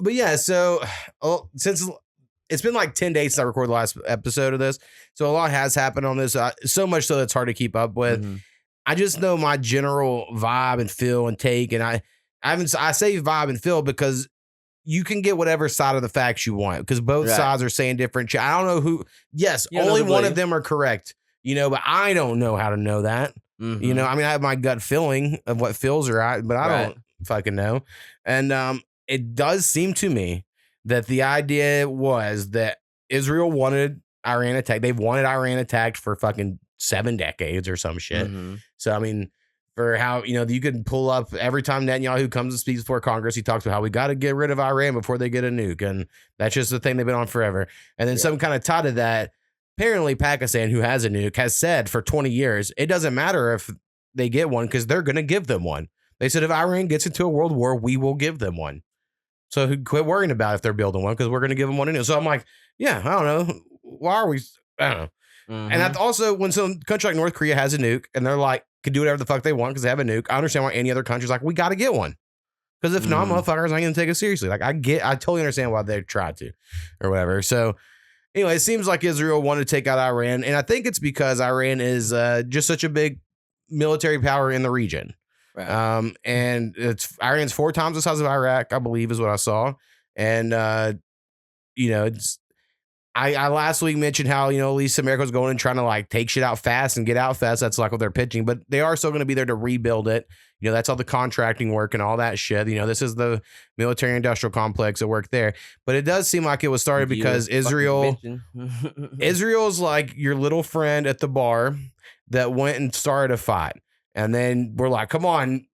But yeah, so since it's been like 10 days since I recorded the last episode of this, so a lot has happened on this. So much so that it's hard to keep up with. I just know my general vibe and feel and take, and I say vibe and feel because you can get whatever side of the facts you want because both sides are saying different shit. I don't know who. Yes, only one of them are correct. You know, but I don't know how to know that. You know, I mean, I have my gut feeling of what feels right, but I don't fucking know. And it does seem to me that the idea was that Israel wanted Iran attacked. They've wanted Iran attacked for fucking 7 decades or some shit. So, I mean, for how, you know, you could pull up every time Netanyahu comes and speaks before Congress, he talks about how we got to get rid of Iran before they get a nuke. And that's just the thing they've been on forever. And then some kind of tied to that, apparently Pakistan, who has a nuke, has said for 20 years, it doesn't matter if they get one because they're going to give them one. They said if Iran gets into a world war, we will give them one. So quit worrying about if they're building one because we're going to give them one. So I'm like, yeah, I don't know. Why are we? I don't know. And that's also when some country like North Korea has a nuke and they're like, could do whatever the fuck they want because they have a nuke. I understand why any other country's like, we got to get one. Because if not, motherfuckers ain't going to take it seriously. Like, I totally understand why they tried to or whatever. So anyway, it seems like Israel wanted to take out Iran. And I think it's because Iran is just such a big military power in the region. Right. And Iran's 4 times the size of Iraq, I believe, is what I saw. And, you know, I last week mentioned how, you know, at least America's going and trying to like take shit out fast and get out fast. That's like what they're pitching, but they are still going to be there to rebuild it. You know, that's all the contracting work and all that shit. You know, this is the military industrial complex that work there. But it does seem like it was started because Israel's like your little friend at the bar that went and started a fight. And then we're like, come on,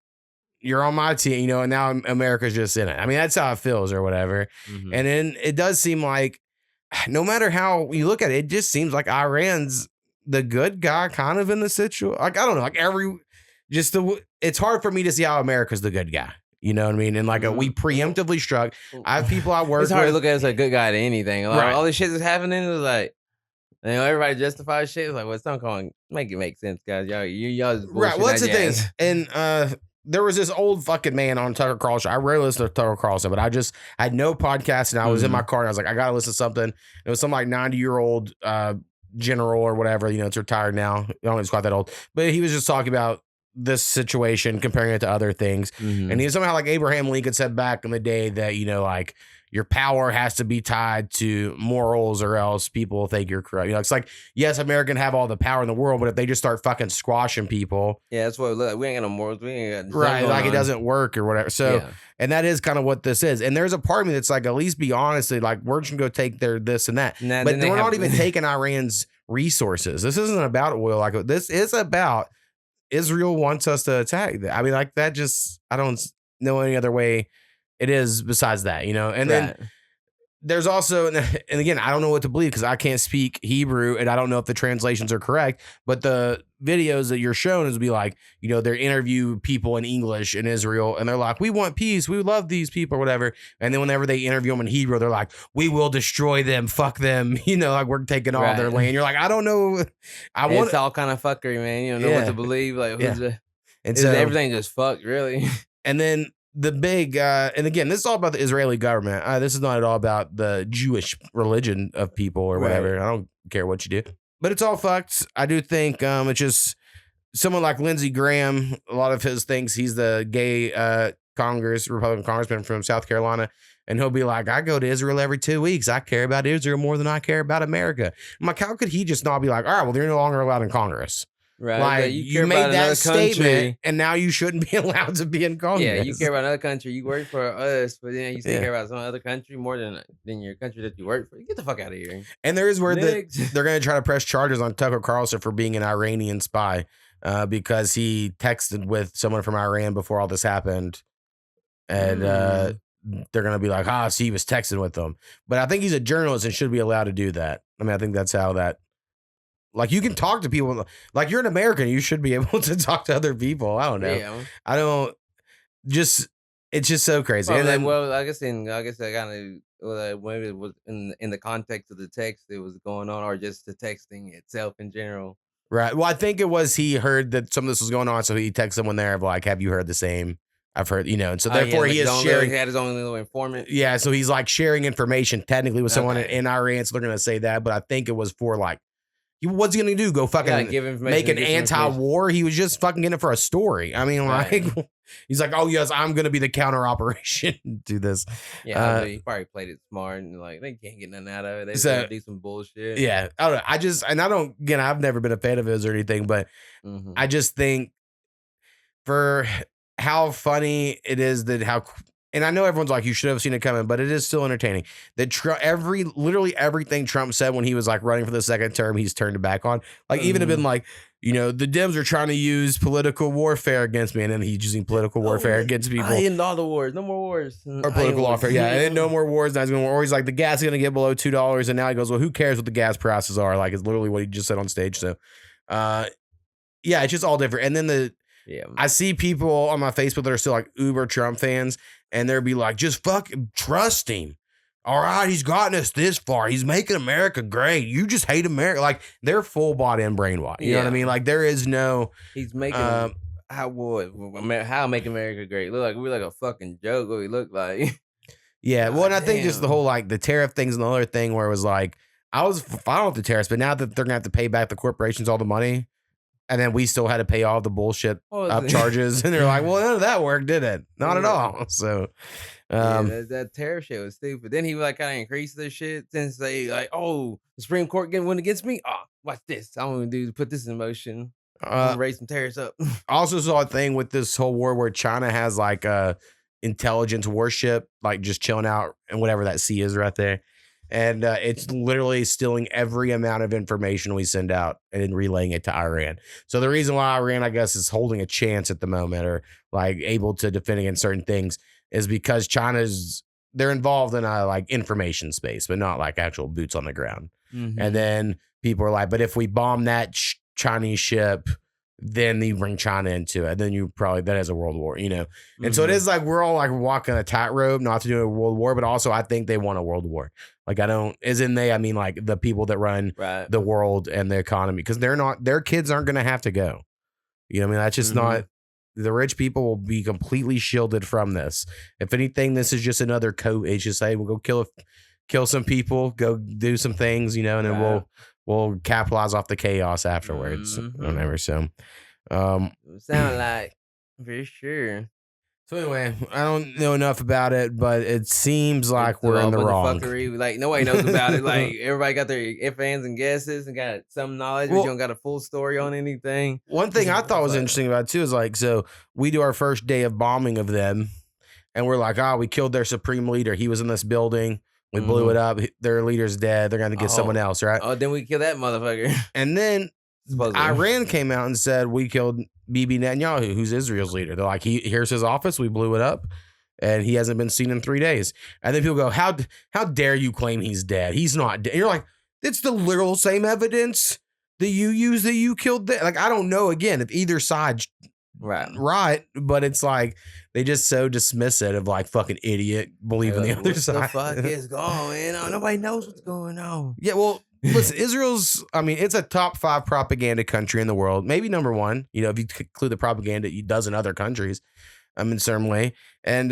you're on my team, you know, and now America's just in it. I mean, that's how it feels or whatever. And then it does seem like no matter how you look at it, it just seems like Iran's the good guy kind of in the situation. Like, I don't know, like it's hard for me to see how America's the good guy. You know what I mean? And like we preemptively struck. I have people I work with. It's hard to look at as a good guy to anything. Like, all this shit that's happening is like, you know, everybody justifies shit. It's like, well, some calling make it make sense, guys. Y'all just right. What's the thing? And there was this old fucking man on Tucker Carlson. I rarely listen to Tucker Carlson, but I had no podcast and I was in my car and I was like, I got to listen to something. It was some like 90-year-old general or whatever, you know, it's retired now. I don't think it's quite that old, but he was just talking about this situation, comparing it to other things. And he was somehow like Abraham Lincoln said back in the day that, you know, like your power has to be tied to morals or else people think you're corrupt. You know, it's like, yes, America can have all the power in the world, but if they just start fucking squashing people. Yeah, that's what we ain't got no morals. We ain't got right. Like it doesn't work or whatever. So, and that is kind of what this is. And there's a part of me that's like, at least be honest, like we're just gonna go take their this and that. But we're not even taking Iran's resources. This isn't about oil. Like this is about Israel wants us to attack that. I mean, like that just, I don't know any other way it is besides that, you know? And then there's also, and again, I don't know what to believe because I can't speak Hebrew and I don't know if the translations are correct, but the videos that you're shown is be like, you know, they interview people in English in Israel and they're like, we want peace. We love these people or whatever. And then whenever they interview them in Hebrew, they're like, we will destroy them. Fuck them. You know, like we're taking all their land. You're like, I don't know. It's all kind of fuckery, man. You don't know what to believe. Like, who's And so everything just fucked, really. And then the big, and again, this is all about the Israeli government. This is not at all about the Jewish religion of people or whatever. I don't care what you do, but it's all fucked. I do think it's just someone like Lindsey Graham. A lot of his things, he's the gay Republican congressman from South Carolina. And he'll be like, I go to Israel every 2 weeks. I care about Israel more than I care about America. I'm like, how could he just not be like, all right, well, they're no longer allowed in Congress. Right. Like, you made that statement, and now you shouldn't be allowed to be in Congress. Yeah, you care about another country. You work for us, but then you still care about some other country more than your country that you work for. Get the fuck out of here. And there is where they're going to try to press charges on Tucker Carlson for being an Iranian spy because he texted with someone from Iran before all this happened. And they're going to be like, see, he was texting with them. But I think he's a journalist and should be allowed to do that. I mean, I think that's how that... Like, you can talk to people. Like, you're an American. You should be able to talk to other people. I don't know. Yeah. I don't just... It's just so crazy. Well, and then, I guess I kind of... maybe it was in the context of the text that was going on or just the texting itself in general. Right. Well, I think it was he heard that some of this was going on, so he texted someone there of like, have you heard the same? I've heard, and so therefore he is sharing. He had his own little informant. Yeah, so he's like sharing information technically with someone in Iran, so they're going to say that. But I think it was for like... What's he gonna do? Go fucking make an anti-war? He was just fucking getting it for a story. I mean, like, he's like, oh yes, I'm gonna be the counter operation to this. Yeah, he probably played it smart and like they can't get nothing out of it. They just do some bullshit. Yeah, I don't know. I've never been a fan of his or anything, but I just think for how funny it is and I know everyone's like, you should have seen it coming, but it is still entertaining. That literally everything Trump said when he was like running for the second term, he's turned it back on. Like even have been like, the Dems are trying to use political warfare against me, and then he's using political warfare against people. I end all the wars, no more wars, or political warfare. Yeah, and then no more wars. Now he's going. Or he's like, the gas is going to get below $2, and now he goes, well, who cares what the gas prices are? Like it's literally what he just said on stage. So, yeah, it's just all different. And then I see people on my Facebook that are still like uber Trump fans. And they'll be like, just fucking trust him. All right, he's gotten us this far. He's making America great. You just hate America. Like, they're full body and brainwashed. You know what I mean? Like, there is no... He's making... how make America great? We're like a fucking joke what we look like. Yeah, well, and I think just the whole, like, the tariff thing's another thing where it was like, I was fine with the tariffs, but now that they're going to have to pay back the corporations all the money... And then we still had to pay all the bullshit up charges. And they're like, well, none of that worked, did it? Not at all. So that tariff shit was stupid. Then he like kind of increased this shit and say like, oh, the Supreme Court went against me. Oh, watch this. I'm going to put this in motion. I'm going to raise some tariffs up. I also saw a thing with this whole war where China has like a intelligence warship, like just chilling out and whatever that sea is right there. And it's literally stealing every amount of information we send out and then relaying it to Iran. So the reason why Iran, I guess, is holding a chance at the moment or like able to defend against certain things is because they're involved in a like information space, but not like actual boots on the ground. And then people are like, but if we bomb that Chinese ship, then you bring China into it. Then that is a world war, And so it is like we're all like walking a tightrope, not to do a world war, but also I think they want a world war. Like I mean like the people that run the world and the economy, because their kids aren't going to have to go. You know what I mean? That's just not, the rich people will be completely shielded from this. If anything, this is just another code. It's just say, we'll go kill some people, go do some things, and then we'll capitalize off the chaos afterwards. Whatever. So, sound like for sure. So anyway, I don't know enough about it, but it seems like we're in the wrong. Like nobody knows about it. Like everybody got their ifs, ands, and guesses and got some knowledge, but you don't got a full story on anything. One thing I thought was interesting about it too is like, so we do our first day of bombing of them, and we're like, we killed their supreme leader. He was in this building. We blew it up. Their leader's dead. They're going to get someone else, right? Oh, then we kill that motherfucker. And then Iran came out and said, we killed Bibi Netanyahu, who's Israel's leader. They're like, here's his office. We blew it up. And he hasn't been seen in 3 days. And then people go, how dare you claim he's dead? He's not dead. And you're like, it's the literal same evidence that you use that you killed. Like, I don't know, again, if either side right, but it's like they just so dismiss it of like fucking idiot believing the other side. What the fuck is going on? Nobody knows what's going on. Yeah, well, Listen, it's a top 5 propaganda country in the world, maybe number 1. You know, if you include the propaganda it does in other countries, in some way. And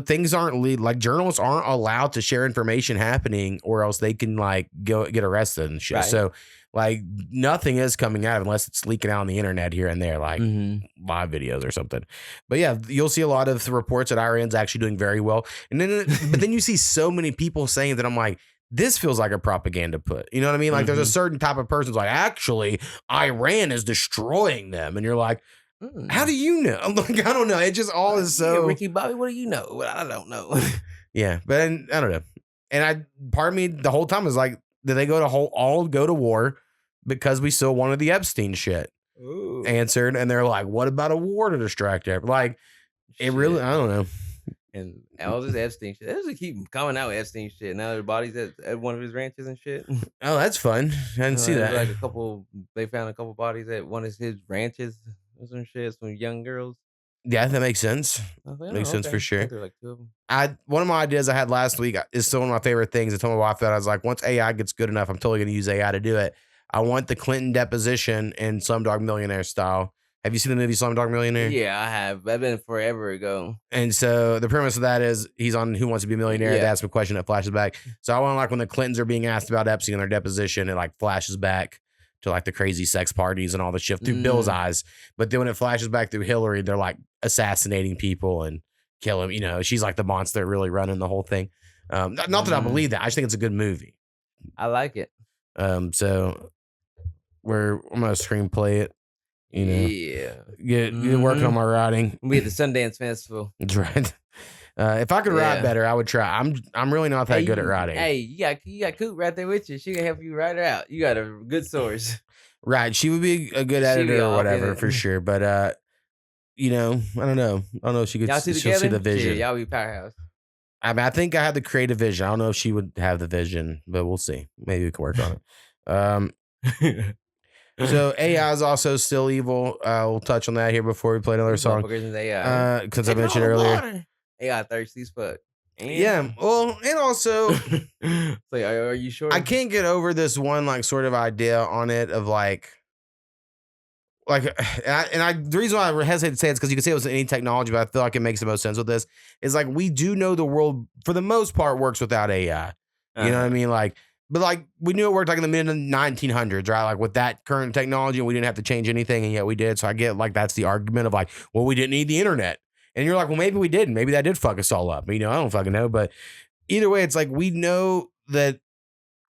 things aren't like journalists aren't allowed to share information happening, or else they can like go get arrested and shit. Right. So like nothing is coming out unless it's leaking out on the internet here and there, like live videos or something. But yeah, you'll see a lot of reports that Iran's actually doing very well. And then, but then you see so many people saying that I'm like, this feels like a propaganda put. You know what I mean? Like there's a certain type of person who's like, actually, Iran is destroying them. And you're like, how do you know? I'm like, I don't know. It just all is so. Yeah, Ricky Bobby, what do you know? Well, I don't know. Yeah, but I don't know. And part of me the whole time is like, did they all go to war because we still wanted the Epstein shit? Ooh. Answered, and they're like, what about a war to distract everyone? Like, it really, I don't know. And all this Epstein shit. They just keep coming out with Epstein shit. Now their bodies at one of his ranches and shit. Oh, that's fun. I didn't see that. Like they found a couple bodies at one of his ranches or some shit, some young girls. Yeah, that makes sense. Like, makes sense for sure. Like 2 of them. One of my ideas I had last week is still one of my favorite things. I told my wife that I was like, once AI gets good enough, I'm totally going to use AI to do it. I want the Clinton deposition in Slumdog Millionaire style. Have you seen the movie Slumdog Millionaire? Yeah, I have. That's been forever ago. And so the premise of that is he's on Who Wants to Be a Millionaire. They ask him a question that flashes back. So I want like when the Clintons are being asked about Epstein in their deposition, it like flashes back to like the crazy sex parties and all the shit through Bill's eyes. But then when it flashes back through Hillary, they're like assassinating people and kill him. You know, she's like the monster really running the whole thing. Not that I believe that. I just think it's a good movie. I like it. So I'm gonna screenplay it. You know, get working on my writing. We at the Sundance Festival. That's right. If I could write better, I would try. I'm really not that good at writing. Hey, you got Coop right there with you. She can help you write it out. You got a good source. Right. She would be a good editor or whatever for sure. But I don't know. I don't know if she could. She'll see the vision. Yeah, y'all be powerhouse. I mean, I think I have the creative vision. I don't know if she would have the vision, but we'll see. Maybe we can work on it. So AI is also still evil. We'll touch on that here before we play another song. Because I mentioned earlier. AI thirsty as fuck. Yeah. Well, and also, like, are you sure? I can't get over this one like sort of idea on it of the reason why I hesitate to say it is because you can say it was any technology, but I feel like it makes the most sense with this. Is like we do know the world for the most part works without AI. You know what I mean? Like. But like we knew it worked like in the mid 1900s, right? Like with that current technology, and we didn't have to change anything, and yet we did. So I get like that's the argument of like, well, we didn't need the internet, and you're like, well, maybe we didn't. Maybe that did fuck us all up. You know, I don't fucking know. But either way, it's like we know that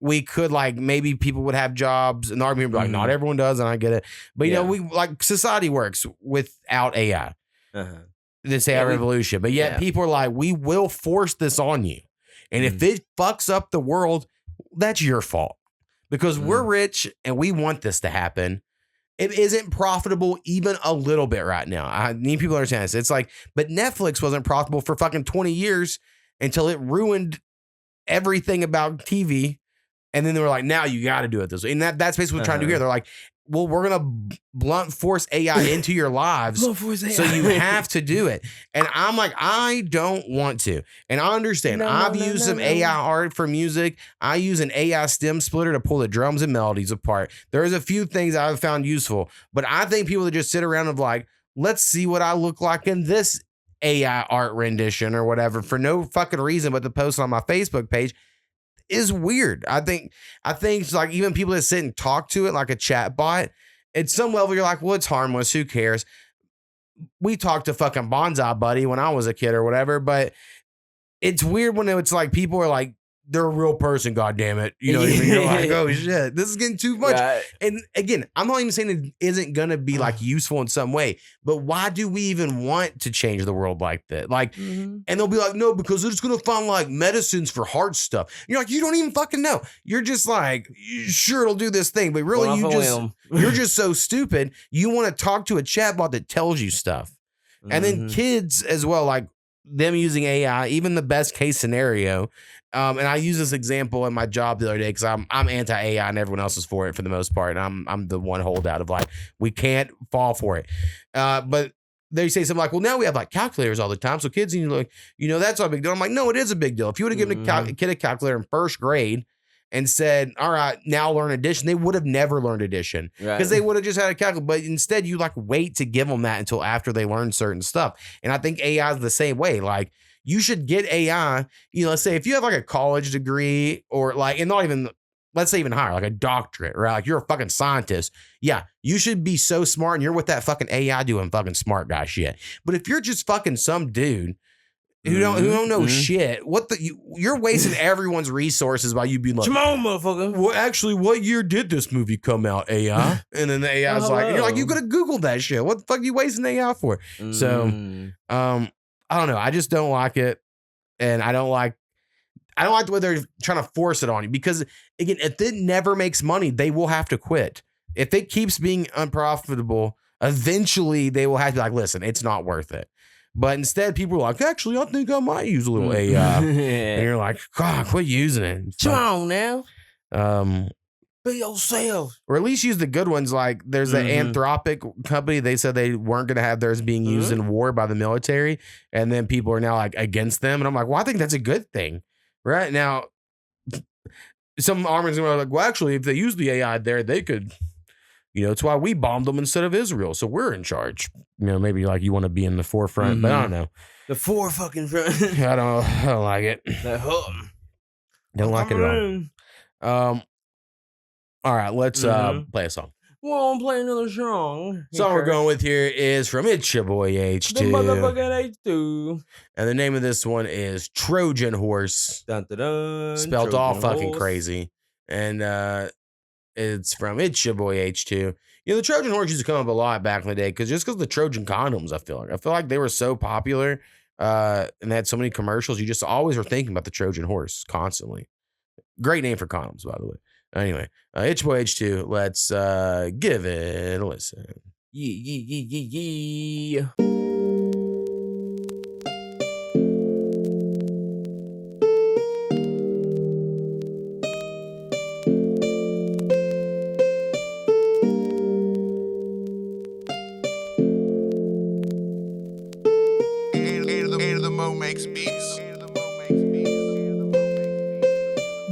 we could like maybe people would have jobs, and the argument would be like, not everyone does, and I get it. But you know, we like society works without AI. This AI revolution, but yet people are like, we will force this on you, and if it fucks up the world. That's your fault because we're rich and we want this to happen. It isn't profitable even a little bit right now. I need people to understand this. It's like, but Netflix wasn't profitable for fucking 20 years until it ruined everything about TV. And then they were like, now you got to do it this way. And that's basically what we're trying to do here. They're like, well, we're going to blunt force AI into your lives. So you have to do it. And I'm like, I don't want to. And I understand. I've used some AI art for music. I use an AI stem splitter to pull the drums and melodies apart. There's a few things I've found useful. But I think people that just sit around and like, let's see what I look like in this AI art rendition or whatever for no fucking reason but to post on my Facebook page. Is weird. I think it's like even people that sit and talk to it like a chat bot, at some level you're like, well, it's harmless. Who cares? We talked to fucking Bonsai Buddy when I was a kid or whatever, but it's weird when it's like people are like, they're a real person, goddammit. You know what I mean? You're like, oh shit, this is getting too much. Right. And again, I'm not even saying it isn't gonna be like useful in some way, but why do we even want to change the world like that? Like, and they'll be like, no, because they're just gonna find like medicines for heart stuff. You're like, you don't even fucking know. You're just like, sure, it'll do this thing, but really, you're just so stupid. You want to talk to a chatbot that tells you stuff, and then kids as well, like them using AI, even the best case scenario. And I use this example in my job the other day because I'm anti-AI and everyone else is for it for the most part. And I'm the one holdout of like, we can't fall for it. But they say something like, well, now we have like calculators all the time. So kids, like, that's not a big deal. I'm like, no, it is a big deal. If you would have given a kid a calculator in first grade and said, all right, now learn addition, they would have never learned addition because they would have just had a calculator. But instead, you like wait to give them that until after they learn certain stuff. And I think AI is the same way. Like, you should get AI, let's say if you have like a college degree or like, and not even, let's say even higher, like a doctorate, right? Like you're a fucking scientist. Yeah, you should be so smart and you're with that fucking AI doing fucking smart guy shit. But if you're just fucking some dude who don't know shit, you're wasting everyone's resources by you being like, come on, motherfucker. Well, actually, what year did this movie come out, AI? And then the AI's like, and you're like, you could have Googled that shit. What the fuck are you wasting AI for? So, I don't know. I just don't like it. And I don't like the way they're trying to force it on you because, again, if it never makes money, they will have to quit. If it keeps being unprofitable, eventually they will have to be like, listen, it's not worth it. But instead, people are like, actually, I think I might use a little AI. And you're like, God, quit using it. Come on now. Be yourself. Or at least use the good ones. Like there's an Anthropic company. They said they weren't going to have theirs being used in war by the military. And then people are now like against them. And I'm like, well, I think that's a good thing. Right now, some armies are like, well, actually, if they use the AI there, they could, it's why we bombed them instead of Israel. So we're in charge. Maybe like you want to be in the forefront, but I don't know. The fucking front. I don't like it. Don't like it at all. All right, let's play a song. We'll play another song. Song we're going with here is from It's Your Boy H2. The motherfucking H2. And the name of this one is TroJen Hoarse. Dun, dun, dun. Spelled Trojan all fucking horse. crazy. And it's from It's Your Boy H2. The Trojan Horse used to come up a lot back in the day because the Trojan condoms, I feel like they were so popular and they had so many commercials. You just always were thinking about the Trojan Horse constantly. Great name for condoms, by the way. Anyway, It's Your Boy H2. Let's give it a listen. Yeah.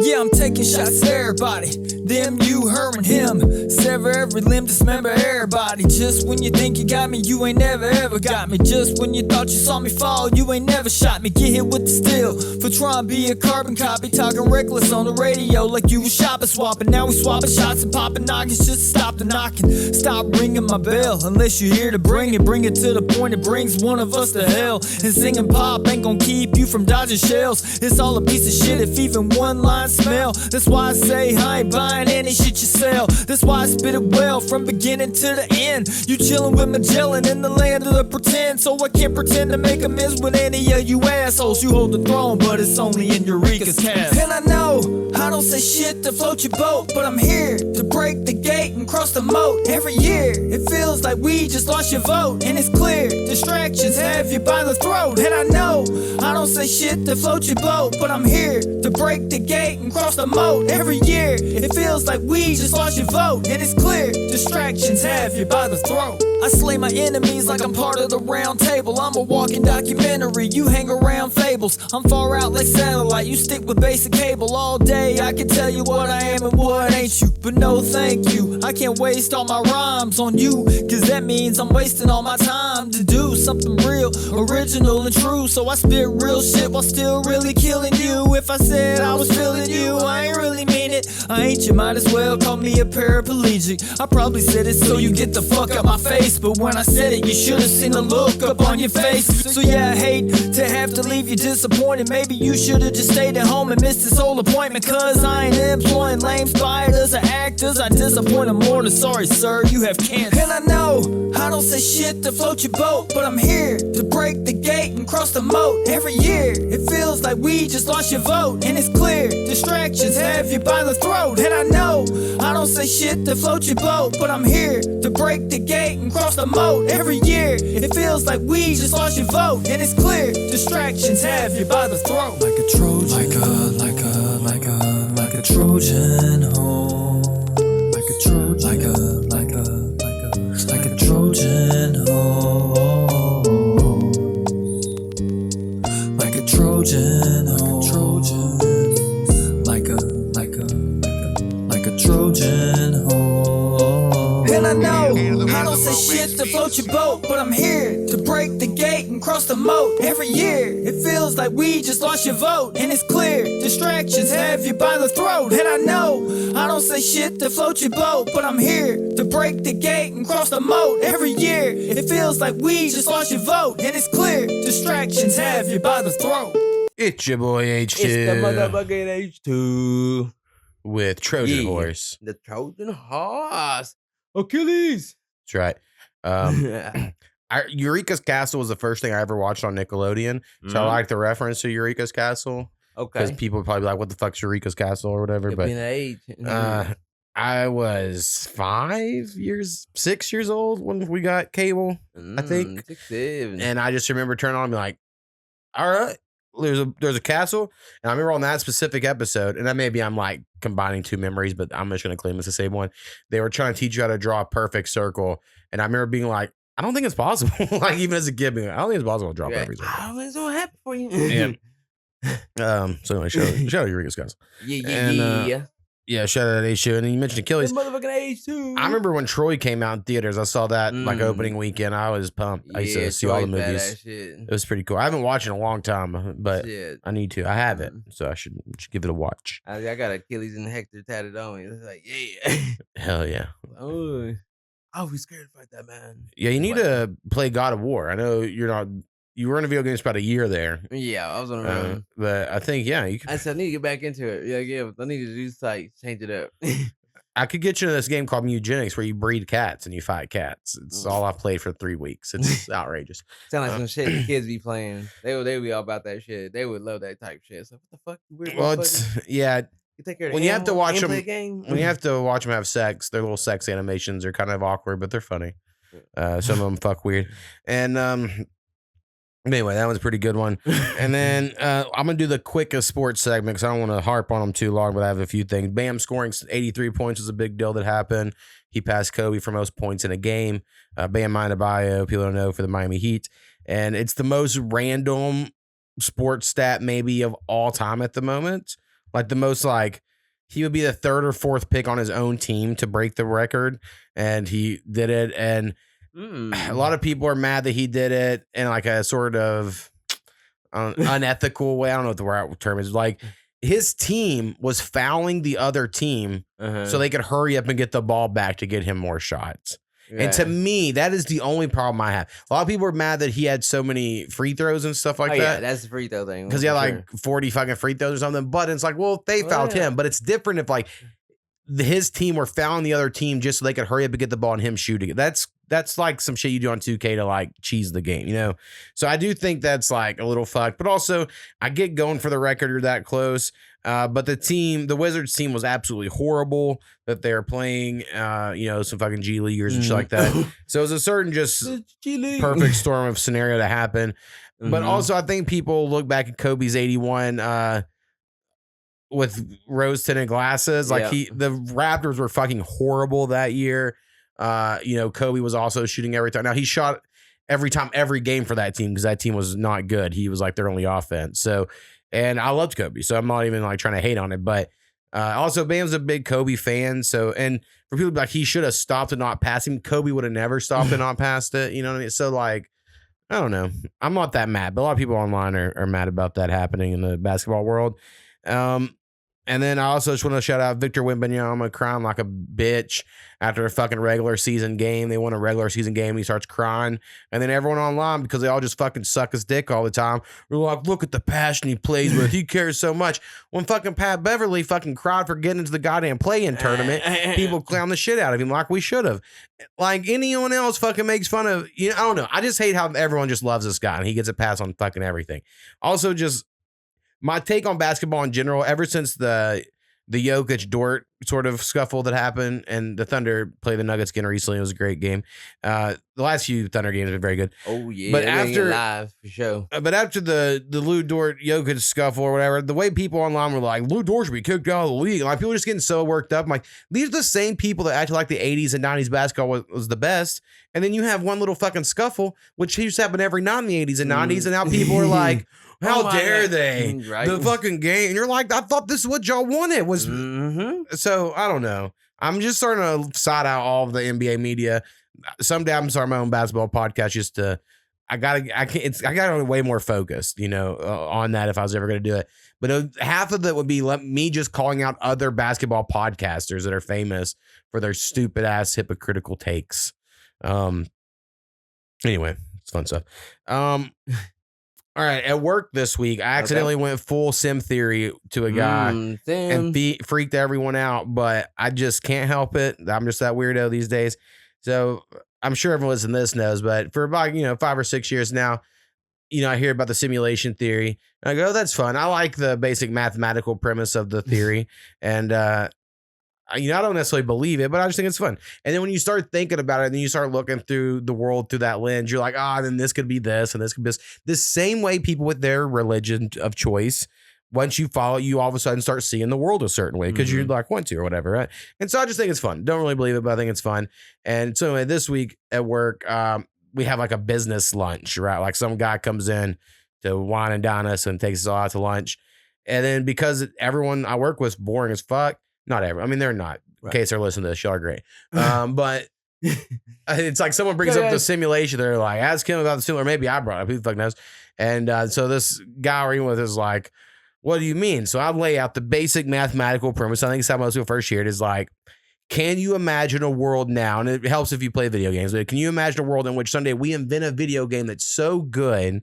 Yeah, I'm taking shots at everybody. Them, you, her, and him. Sever every limb, dismember everybody. Just when you think you got me, you ain't never ever got me. Just when you thought you saw me fall, you ain't never shot me. Get hit with the steel for trying to be a carbon copy. Talking reckless on the radio like you was shopping swapping. Now we swapping shots and popping noggins just to stop the knocking. Stop ringing my bell unless you're here to bring it. Bring it to the point it brings one of us to hell. And singing pop ain't gonna keep you from dodging shells. It's all a piece of shit if even one line smell. That's why I say I ain't buying any shit you sell. That's why I spit it well from beginning to the end. You chillin' with Magellan in the land of the pretend. So I can't pretend to make amends with any of you assholes. You hold the throne, but it's only in Eureka's cast. And I know I don't say shit to float your boat, but I'm here to break the gate and cross the moat. Every year it feels like we just lost your vote, and it's clear distractions have you by the throat. And I know I don't say shit to float your boat, but I'm here to break the gate and cross the moat. Every year it feels like we just lost your vote, and it's clear distractions have you by the throat. I slay my enemies like I'm part of the round table. I'm a walking documentary, you hang around fables. I'm far out like satellite, you stick with basic cable. All day I can tell you what I am and what ain't you, but no thank you, I can't waste all my rhymes on you, cause that means I'm wasting all my time to do something real, original and true. So I spit real shit while still really killing you. If I said I was feeling you, I ain't really mean it. I ain't, you might as well call me a paraplegic. I probably said it so you get the fuck out my face, but when I said it you should've seen the look up on your face. So yeah, I hate to have to leave you disappointed. Maybe you should've just stayed at home and missed this whole appointment, cause I ain't employing lame spiders or actors. I disappoint them more than sorry sir, you have cancer. And I know I don't say shit to float your boat, but I'm here to break the gate and cross the moat. Every year it feels like we just lost your vote, and it's clear distractions have you by the throat. And I know I don't say shit to float your boat, but I'm here to break the gate and cross the moat. Every year it feels like we just lost your vote, and it's clear distractions have you by the throat. Like a Trojan, like a Trojan home. Like a Trojan, like a Trojan home. Like a Trojan home. Like a say shit to float your boat, but I'm here to break the gate and cross the moat. Every year, it feels like we just lost your vote, and it's clear distractions have you by the throat. And I know I don't say shit to float your boat, but I'm here to break the gate and cross the moat. Every year, it feels like we just lost your vote, and it's clear distractions have you by the throat. It's your boy H2. It's the motherfucking H2 with TroJen Hoarse. The TroJen Hoarse. Achilles. That's right. Eureka's Castle was the first thing I ever watched on Nickelodeon. So I like the reference to Eureka's Castle. Okay. Because people would probably be like, what the fuck's Eureka's Castle or whatever. But I was 6 years old when we got cable, I think. 6, 7. And I just remember turning on and be like, all right, there's a castle. And I remember on that specific episode, and then maybe I'm like combining two memories, but I'm just going to claim it's the same one. They were trying to teach you how to draw a perfect circle. And I remember being like, I don't think it's possible. Like even as a kid, being like, I don't think it's possible to draw a perfect circle. I don't think it's going to happen for you. So anyway, shout out Eureka's Castle. Yeah. Yeah, shout out to A2. And then you mentioned Achilles. Motherfucking H2. I remember when Troy came out in theaters. I saw that like opening weekend. I was pumped. I used to see all the movies. It was pretty cool. I haven't watched in a long time, but I need to. I have it, so I should give it a watch. I got Achilles and Hector tatted on me. It's like, yeah. Hell yeah. Oh, we scared to fight that man. Yeah, you need to play God of War. I know you're not. You were in a video games about a year there. Yeah, I was on a run. But I think, you could. I said, I need to get back into it. Yeah. I need to do change it up. I could get you to this game called Eugenics where you breed cats and you fight cats. It's all I've played for 3 weeks. It's outrageous. Sound like some shit the kids be playing. They would be all about that shit. They would love that type shit. So what the fuck? Well, you take care of when you have to watch them. When you have to watch them have sex, their little sex animations are kind of awkward, but they're funny. Some of them fuck weird. And anyway, that was a pretty good one. And then I'm going to do the quickest sports segment because I don't want to harp on them too long, but I have a few things. Bam scoring 83 points was a big deal that happened. He passed Kobe for most points in a game. Bam Adebayo, people don't know, for the Miami Heat. And it's the most random sports stat maybe of all time at the moment. Like the most he would be the 3rd or 4th pick on his own team to break the record. And he did it. And a lot of people are mad that he did it in like a sort of unethical way. I don't know what the right term is. Like his team was fouling the other team so they could hurry up and get the ball back to get him more shots. Yeah. And to me, that is the only problem I have. A lot of people are mad that he had so many free throws and stuff like that. Yeah, that's the free throw thing. Because he had like 40 fucking free throws or something. But it's like, well, they fouled him. But it's different if like his team were fouling the other team just so they could hurry up and get the ball and him shooting it. That's like some shit you do on 2K to like cheese the game, you know? So I do think that's like a little fucked, but also I get going for the record or that close. But the Wizards team was absolutely horrible that they're playing, some fucking G Leaguers and shit like that. So it was a certain just perfect storm of scenario to happen. But also I think people look back at Kobe's 81, with rose tinted glasses. Like the Raptors were fucking horrible that year. Kobe was also shooting every time. Now he shot every game for that team because that team was not good. He was like their only offense. So, and I loved Kobe, so I'm not even like trying to hate on it. But also, Bam's a big Kobe fan. So, and for people like he should have stopped and not passed him, Kobe would have never stopped and not passed it. You know what I mean? So, like, I don't know. I'm not that mad, but a lot of people online are mad about that happening in the basketball world. And then I also just want to shout out Victor Wembanyama crying like a bitch after a fucking regular season game. They won a regular season game and he starts crying. And then everyone online, because they all just fucking suck his dick all the time, we're like, look at the passion he plays with. He cares so much. When fucking Pat Beverly fucking cried for getting into the goddamn play-in tournament, people clown the shit out of him like we should have. Like anyone else fucking makes fun of, I don't know. I just hate how everyone just loves this guy and he gets a pass on fucking everything. Also just, my take on basketball in general, ever since the Jokic-Dort sort of scuffle that happened, and the Thunder played the Nuggets again recently, it was a great game. The last few Thunder games have been very good. Oh yeah, but after live for sure. But after the Lou Dort Jokic scuffle or whatever, the way people online were like, Lou Dort should be kicked out of the league. Like people were just getting so worked up. I'm like, these are the same people that acted like the 80s and 90s basketball was the best. And then you have one little fucking scuffle, which used to happen every night in the 80s and 90s, and now people are like, how dare they? Right. The fucking game. And you're like, I thought this is what y'all wanted was. So I don't know. I'm just starting to side out all of the NBA media someday I'm starting my own basketball podcast just to. I got way more focused, on that if I was ever going to do it. But half of it would be me just calling out other basketball podcasters that are famous for their stupid ass hypocritical takes. Anyway, it's fun stuff. All right, at work this week, I accidentally went full sim theory to a guy and freaked everyone out, but I just can't help it. I'm just that weirdo these days. So I'm sure everyone listening to this knows, but for about 5 or 6 years now, I hear about the simulation theory. And I go, oh, that's fun. I like the basic mathematical premise of the theory, and I don't necessarily believe it, but I just think it's fun. And then when you start thinking about it, and then you start looking through the world through that lens, you're like, then this could be this, and this could be this. The same way people with their religion of choice, once you follow, you all of a sudden start seeing the world a certain way because you want to or whatever, right? And so I just think it's fun. Don't really believe it, but I think it's fun. And so anyway, this week at work, we have like a business lunch, right? Like some guy comes in to wine and dine us and takes us all out to lunch. And then because everyone I work with is boring as fuck, not everyone. I mean, they're not. In case they're listening to this, y'all are great. But it's like someone brings up the simulation. They're like, ask him about the simulation. Or maybe I brought it up. Who the fuck knows? And so this guy we're with is like, what do you mean? So I lay out the basic mathematical premise. I think it's how most people first hear it is like, can you imagine a world now? And it helps if you play video games. But can you imagine a world in which someday we invent a video game that's so good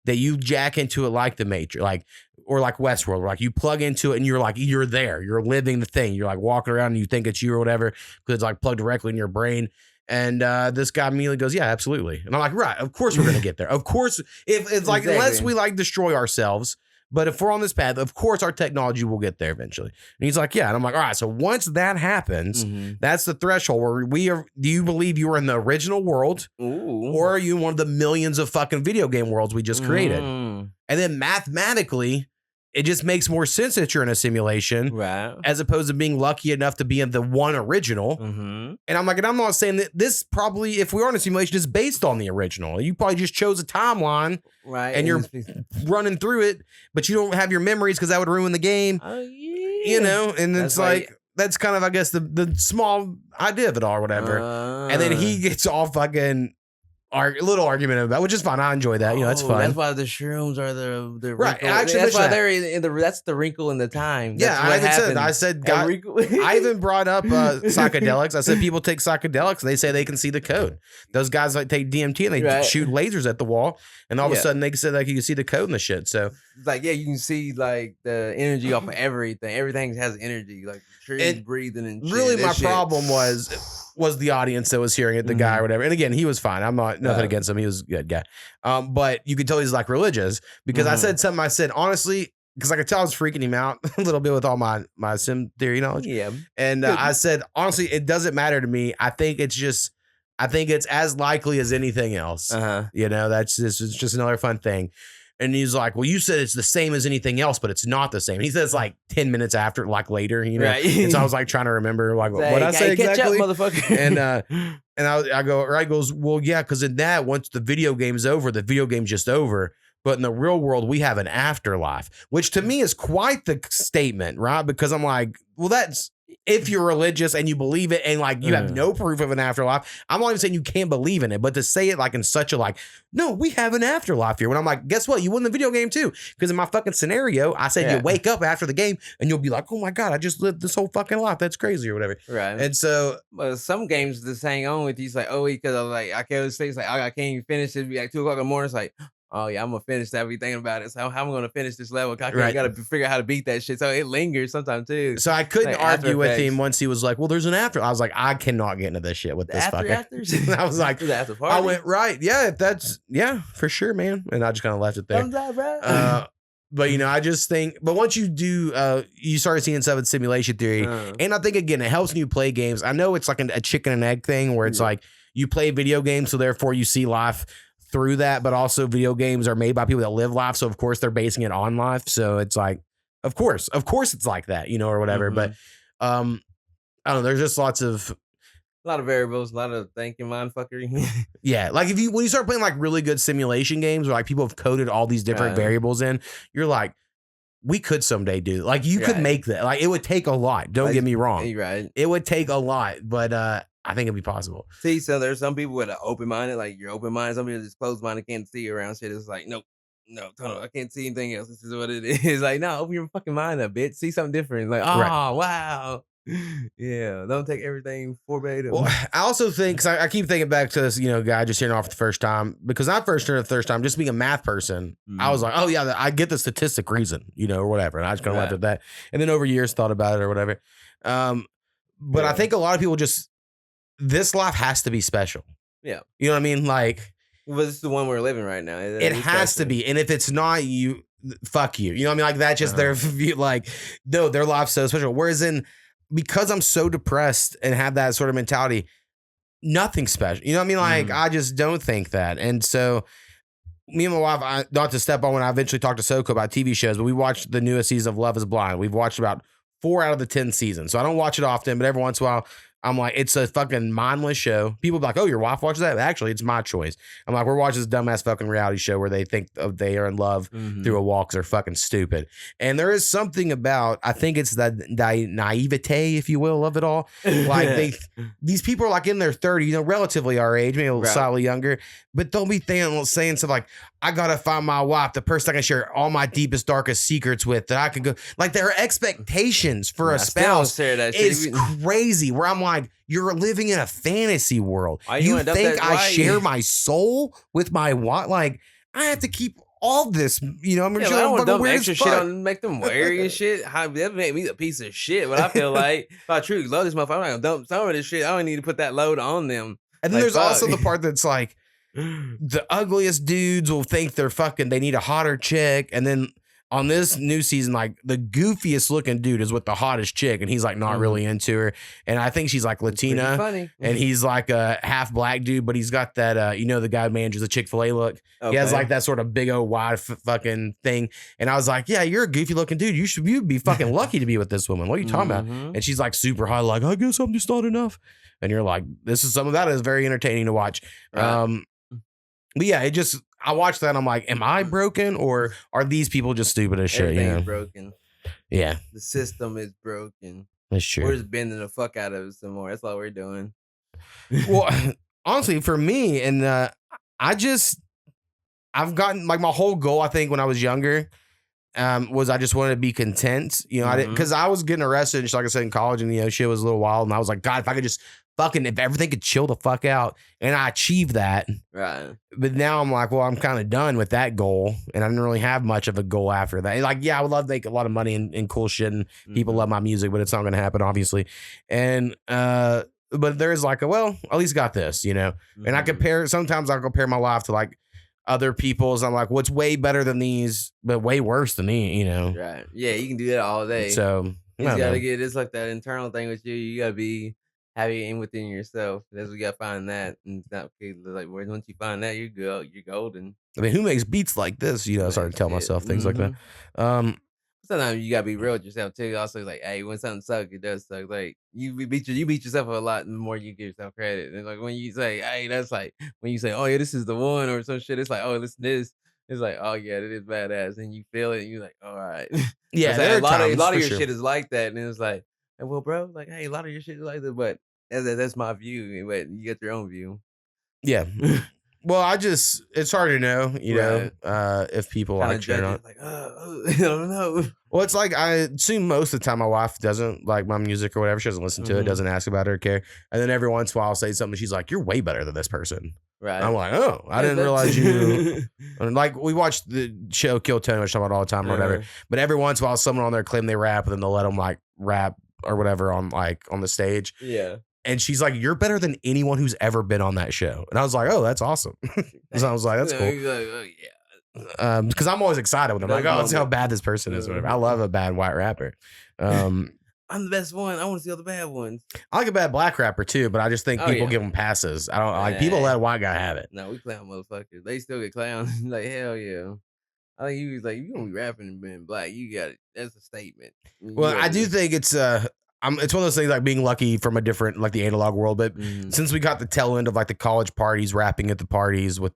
that you jack into it like the Matrix, or like Westworld, like you plug into it and you're there, you're living the thing. You're like walking around and you think it's you or whatever because it's like plugged directly in your brain. And this guy immediately goes, yeah, absolutely. And I'm like, right, of course we're gonna get there. Of course, if it's like unless we destroy ourselves. But if we're on this path, of course, our technology will get there eventually. And he's like, yeah. And I'm like, all right. So once that happens, that's the threshold where do you believe you were in the original world? Ooh. Or are you in one of the millions of fucking video game worlds we just created? And then mathematically, it just makes more sense that you're in a simulation, right? As opposed to being lucky enough to be in the one original. And I'm like, and I'm not saying that this probably, if we are in a simulation, is based on the original. You probably just chose a timeline, right? And you're running through it, but you don't have your memories because that would ruin the game. Oh yeah, and it's like that's kind of, I guess, the small idea of it all, or whatever. And then he gets all fucking. A little argument about, which is fine. I enjoy that. It's fun. That's why the shrooms are the right. Actually, that's why they're in the. That's the wrinkle in the time. That's I said, I even brought up psychedelics. I said people take psychedelics. They say they can see the code. Those guys take DMT and they shoot lasers at the wall, and all of a sudden they said you can see the code in the shit. So you can see the energy off of everything. Everything has energy, like trees breathing and shit. Really, my problem was the audience that was hearing it, the guy or whatever. And again, he was fine. I'm not nothing against him. He was a good guy. But you could tell he's like religious because I said something. I said, honestly, because I could tell I was freaking him out a little bit with all my sim theory knowledge. Yeah. And I said, honestly, it doesn't matter to me. I think it's as likely as anything else. It's just another fun thing. And he's like, well, you said it's the same as anything else, but it's not the same. He says 10 minutes after, later, Right. And so I was trying to remember what I say exactly. Catch up, motherfucker. And I go, right, he goes, well, yeah, because in that, once the video game's over, the video game's just over. But in the real world, we have an afterlife, which to me is quite the statement, right? Because I'm like, well, that's if you're religious and you believe it and you have no proof of an afterlife. I'm not even saying you can't believe in it, but to say it in such a no, we have an afterlife here. When I'm like, guess what? You won the video game too. Because in my fucking scenario, I said you wake up after the game and you'll be like, oh my God, I just lived this whole fucking life. That's crazy or whatever. Right. And so some games just hang on with you. It's like, oh, because I can't say it's I can't even finish it. It'd be 2 o'clock in the morning. It's like, oh yeah, I'm gonna finish that. Be thinking about it. So how am I gonna finish this level? I gotta figure out how to beat that shit. So it lingers sometimes too. So I couldn't argue with him once he was like, well, there's an after. I was like, I cannot get into this shit with this fucker. I was like, I went, right. Yeah, if that's, for sure, man. And I just kind of left it there. Thumbs up, bro. But I just think, but once you do, you start seeing stuff in simulation theory. And I think, again, it helps when you play games. I know it's like a chicken and egg thing where it's like you play video games, so therefore you see life through that, but also video games are made by people that live life, so of course they're basing it on life. So it's like, of course it's like that, or whatever. But I don't know. There's just a lot of variables, a lot of thinking, mind fuckery. Yeah, when you start playing really good simulation games where people have coded all these different variables in, you're like, we could someday do you could make that. It would take a lot. Don't get me wrong. Right. It would take a lot, but I think it'd be possible. See, so there's some people with an open minded, like you're open minded. Some people just closed minded, can't see around shit. It's like, nope, no, tunnel. I can't see anything else. This is what it is. Like, no, open your fucking mind up, bitch. See something different. Like, oh, Right. Wow. Yeah, don't take everything verbatim. Well, I also think, because I keep thinking back to this, guy just hearing off the first time, because I first heard it the first time, just being a math person, I was like, oh yeah, I get the statistic reason, or whatever. And I just kind of left it at that. And then over years thought about it or whatever. But I think a lot of people this life has to be special. Yeah. You know what I mean? Like, well, this is the one we're living right now. It has to be. And if it's not, fuck you. You know what I mean? Like, that's just their view. Like, no, their life's so special. Whereas because I'm so depressed and have that sort of mentality, nothing special. You know what I mean? Like, I just don't think that. And so me and my wife, not to step on when I eventually talked to Soko about TV shows, but we watched the newest season of Love is Blind. We've watched about 4 out of the 10 seasons. So I don't watch it often, but every once in a while, I'm like, it's a fucking mindless show. People be like, oh, your wife watches that? Actually, it's my choice. I'm like, we're watching this dumbass fucking reality show where they think they are in love through a wall because they're fucking stupid. And there is something about, I think it's the naivete, if you will, of it all. Like, these people are like in their 30s, relatively our age, maybe a little slightly younger, but they'll be saying stuff like, I gotta find my wife, the person I can share all my deepest, darkest secrets with, that I can go. Like, their expectations for a spouse is crazy. Where I'm like, you're living in a fantasy world. You think I share my soul with my wife? Like, I have to keep all this. I'm I don't want to dump extra shit on, make them weary and shit. That make me a piece of shit. But I feel like if I truly love this motherfucker, I'm not gonna dump some of this shit. I don't need to put that load on them. And then there's also the part that's like, the ugliest dudes will think they need a hotter chick, and then on this new season, like, the goofiest looking dude is with the hottest chick, and he's like not really into her, and I think she's like Latina, funny. And he's like a half black dude, but he's got that the guy who manages the Chick-fil-A look. Okay. He has like that sort of big old wide fucking thing, and I was like, yeah, you're a goofy looking dude. You'd be fucking lucky to be with this woman. What are you talking about? And she's like super high, like, I guess I'm just not enough. And you're like, some of that is very entertaining to watch. Right. But yeah, I watched that and I'm like, am I broken or are these people just stupid as shit? Everything's broken. Yeah. The system is broken. That's true. We're just bending the fuck out of it some more. That's all we're doing. Well, honestly, for me, and I've gotten, like, my whole goal, I think, when I was younger, was I just wanted to be content. I didn't, because I was getting arrested, just like I said, in college, and shit was a little wild, and I was like, God, if I could just if everything could chill the fuck out, and I achieved that. Right. But now I'm like, well, I'm kind of done with that goal, and I didn't really have much of a goal after that. Like, yeah, I would love to make a lot of money and cool shit, and people love my music, but it's not going to happen, obviously. And but there's like at least got this, and sometimes I'll compare my life to like other people's. I'm like, what's way better than these, but way worse than me, Right. Yeah, you can do that all day. So you gotta get, it's like that internal thing with you. You gotta be happy in within yourself. That's what you gotta find that. And it's not okay. Like, once you find that, you're good. You're golden. I mean, who makes beats like this? I started to tell myself things like that. Sometimes you gotta be real with yourself too. Also, like, hey, when something sucks, it does suck. Like, you beat yourself a lot, the more you give yourself credit. And like when you say, hey, that's like when you say, oh yeah, this is the one or some shit. It's like, oh, this. It's like, oh yeah, it is badass, and you feel it, and you're like, all right. Yeah, a lot of your shit is like that, and it's like, well, bro, like, hey, a lot of your shit is like that, but that's my view, but you get your own view. Yeah. Well, it's hard to know, if people like it or not. Like, I don't know. Well, it's like, I assume most of the time my wife doesn't like my music or whatever. She doesn't listen to it, doesn't ask about it or care. And then every once in a while I'll say something. She's like, you're way better than this person. Right. I'm like, oh, I didn't realize you. And like, we watched the show Kill Tony, which I talk about all the time or whatever. But every once in a while, someone on there claim they rap, and then they'll let them like rap or whatever on the stage. Yeah. And she's like, you're better than anyone who's ever been on that show. And I was like, oh, that's awesome. So I was like, that's cool. Like, oh, yeah. Because I'm always excited when I'm like, oh, let's see how bad this person is. Whatever. I love a bad white rapper. I'm the best one. I want to see all the bad ones. I like a bad black rapper too, but I just think people give them passes. I don't like people let a white guy have it. No, we clown motherfuckers. They still get clowned. Like, hell yeah. I think he was like, you gonna be rapping and being black. You got it. That's a statement. Well, I do think it's it's one of those things, like being lucky from a different, like the analog world. But since we got the tail end of like the college parties, rapping at the parties with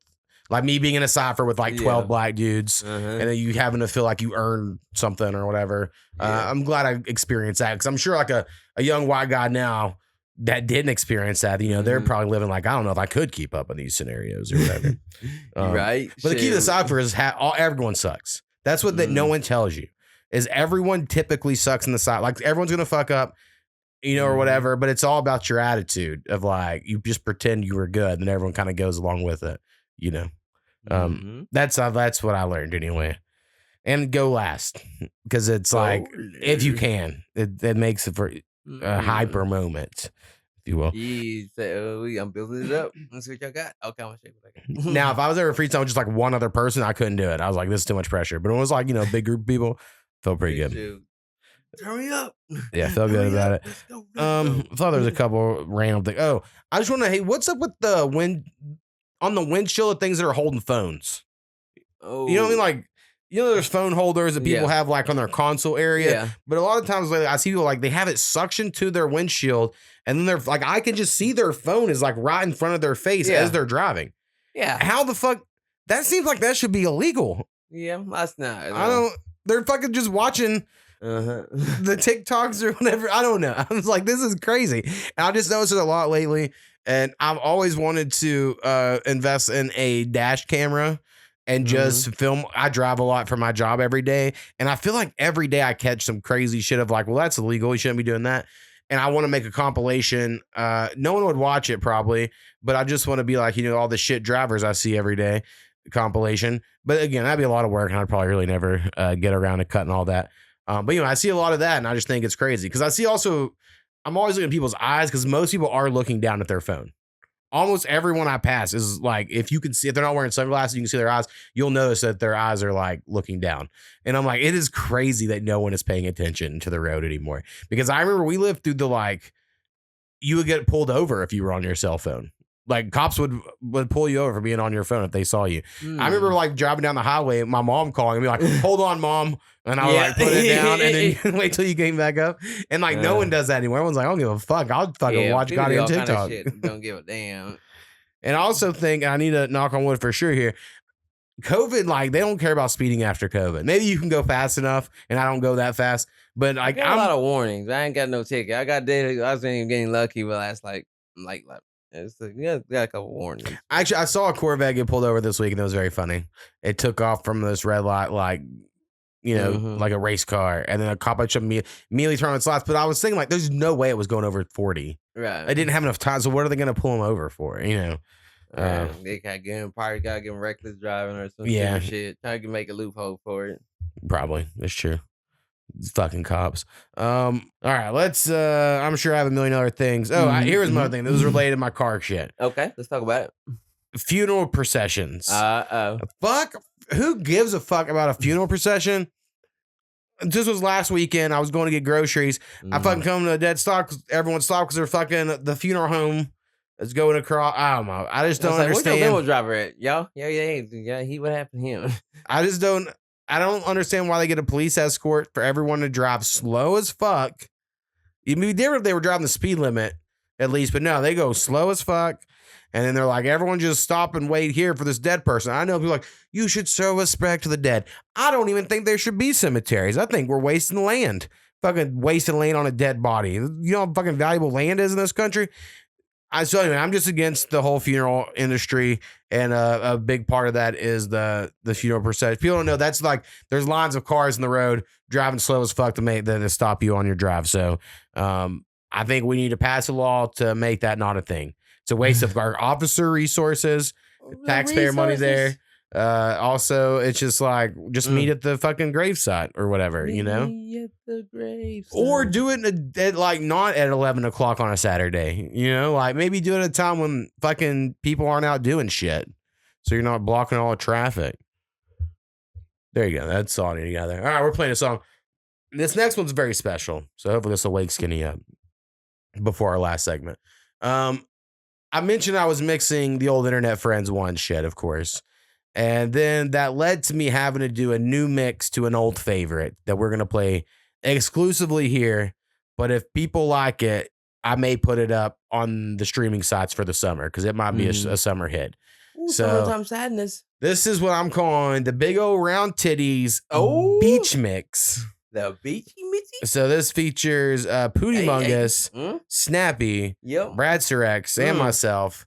like me being in a cypher with like 12 black dudes, and then you having to feel like you earned something or whatever. I'm glad I experienced that, because I'm sure like a young white guy now that didn't experience that, they're probably living like, I don't know if I could keep up in these scenarios or whatever. Right. But the key to the cipher is everyone sucks. That's what that no one tells you, is everyone typically sucks in the side. Like everyone's going to fuck up, or whatever, but it's all about your attitude of like, you just pretend you were good and everyone kind of goes along with it, That's what I learned anyway. And go last, because it's like, if you can, it makes it for a hyper moment, if you will. I'm building it up. Let's see what y'all got. Okay, I'm gonna shake what I got. Now, if I was ever freestyle with just like one other person, I couldn't do it. I was like, this is too much pressure. But it was like, a big group of people, felt pretty good. Hurry up. Yeah, felt good about it. I thought there was a couple random things. Oh, I just want to, hey, what's up with the on the windshield of things that are holding phones? Oh, You know what I mean? Like, there's phone holders that people have like on their console area. Yeah. But a lot of times I see people like they have it suctioned to their windshield, and then they're like, I can just see their phone is like right in front of their face as they're driving. Yeah. How the fuck? That seems like that should be illegal. Yeah, that's not. They're fucking just watching the TikToks or whatever. I don't know. I was like, this is crazy. And I just noticed it a lot lately. And I've always wanted to invest in a dash camera and just film. I drive a lot for my job every day. And I feel like every day I catch some crazy shit of like, well, that's illegal. You shouldn't be doing that. And I want to make a compilation. No one would watch it probably, but I just want to be like, all the shit drivers I see every day compilation. But again, that'd be a lot of work, and I'd probably really never get around to cutting all that. But I see a lot of that, and I just think it's crazy because I see also, I'm always looking at people's eyes because most people are looking down at their phone. Almost everyone I pass is like, if you can see, if they're not wearing sunglasses, you can see their eyes. You'll notice that their eyes are like looking down. And I'm like, it is crazy that no one is paying attention to the road anymore. Because I remember we lived through you would get pulled over if you were on your cell phone. Like cops would pull you over for being on your phone if they saw you. I remember like driving down the highway, my mom calling and be like, hold on, mom. And I would like put it down and then wait till you came back up. And like no one does that anymore. Everyone's like, I don't give a fuck. I'll fucking watch Gotti on TikTok. Don't give a damn. And I also think, I need to knock on wood for sure here, COVID, like they don't care about speeding after COVID. Maybe you can go fast enough and I don't go that fast. But like I got a lot of warnings. I ain't got no ticket. I was even getting lucky, but that's like it's like, got a couple warnings. Actually, I saw a Corvette get pulled over this week and it was very funny. It took off from this red light like like a race car, and then a cop immediately turned on its lights. But I was thinking like, there's no way it was going over 40. Right. I didn't have enough time. So what are they going to pull him over for? They gotta get him reckless driving or some shit. Trying to make a loophole for it. Probably. That's true. Fucking cops. All right, let's I'm sure I have a million other things. Here's another thing. This is related to my car shit. Okay, let's talk about it. Funeral processions. Fuck, who gives a fuck about a funeral procession? This was last weekend. I was going to get groceries. I fucking come to a dead stop. Everyone stopped because they're fucking the funeral home is going across. I don't know. I just don't understand. Where's your limo driver at? Y'all? Yeah. What happened to him? I don't understand why they get a police escort for everyone to drive slow as fuck. It'd be different if they were driving the speed limit at least, but no, they go slow as fuck. And then they're like, everyone just stop and wait here for this dead person. I know people are like, you should show respect to the dead. I don't even think there should be cemeteries. I think we're wasting land. Fucking wasting land on a dead body. You know how fucking valuable land is in this country? So anyway, I'm just against the whole funeral industry, and a big part of that is the funeral procession. People don't know that's like there's lines of cars in the road driving slow as fuck to stop you on your drive. So I think we need to pass a law to make that not a thing. It's a waste of our officer resources, taxpayer money there. Also, it's just like meet at the fucking gravesite or whatever, Meet at the gravesite. Or do it at like not at 11 o'clock on a Saturday, like maybe do it at a time when fucking people aren't out doing shit, so you're not blocking all the traffic. There you go. That's all I need to get there. All right, we're playing a song. This next one's very special, so hopefully this will wake Skinny up before our last segment. I mentioned I was mixing the old Internet Friends one shit, of course. And then that led to me having to do a new mix to an old favorite that we're going to play exclusively here. But if people like it, I may put it up on the streaming sites for the summer because it might be a summer hit. Ooh, summertime sadness. This is what I'm calling the Big Old Round Titties Beach Mix. The Beachy Mitty? So this features Pootie Mungis, Snappy, Bradster X, and myself.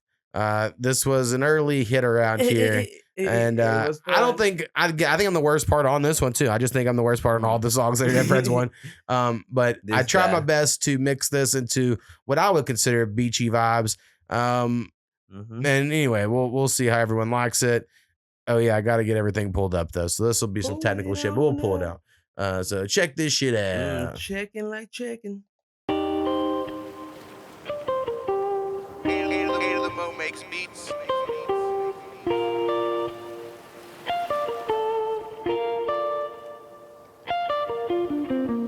This was an early hit around here. And I think I'm the worst part on this one too. I just think I'm the worst part on all the songs that Dead Friends won. But I tried my best to mix this into what I would consider beachy vibes. And anyway, we'll see how everyone likes it. Oh yeah, I got to get everything pulled up though. So this will be some technical shit, but we'll pull it out. So check this shit out. Checking like checking. The Mo makes beats.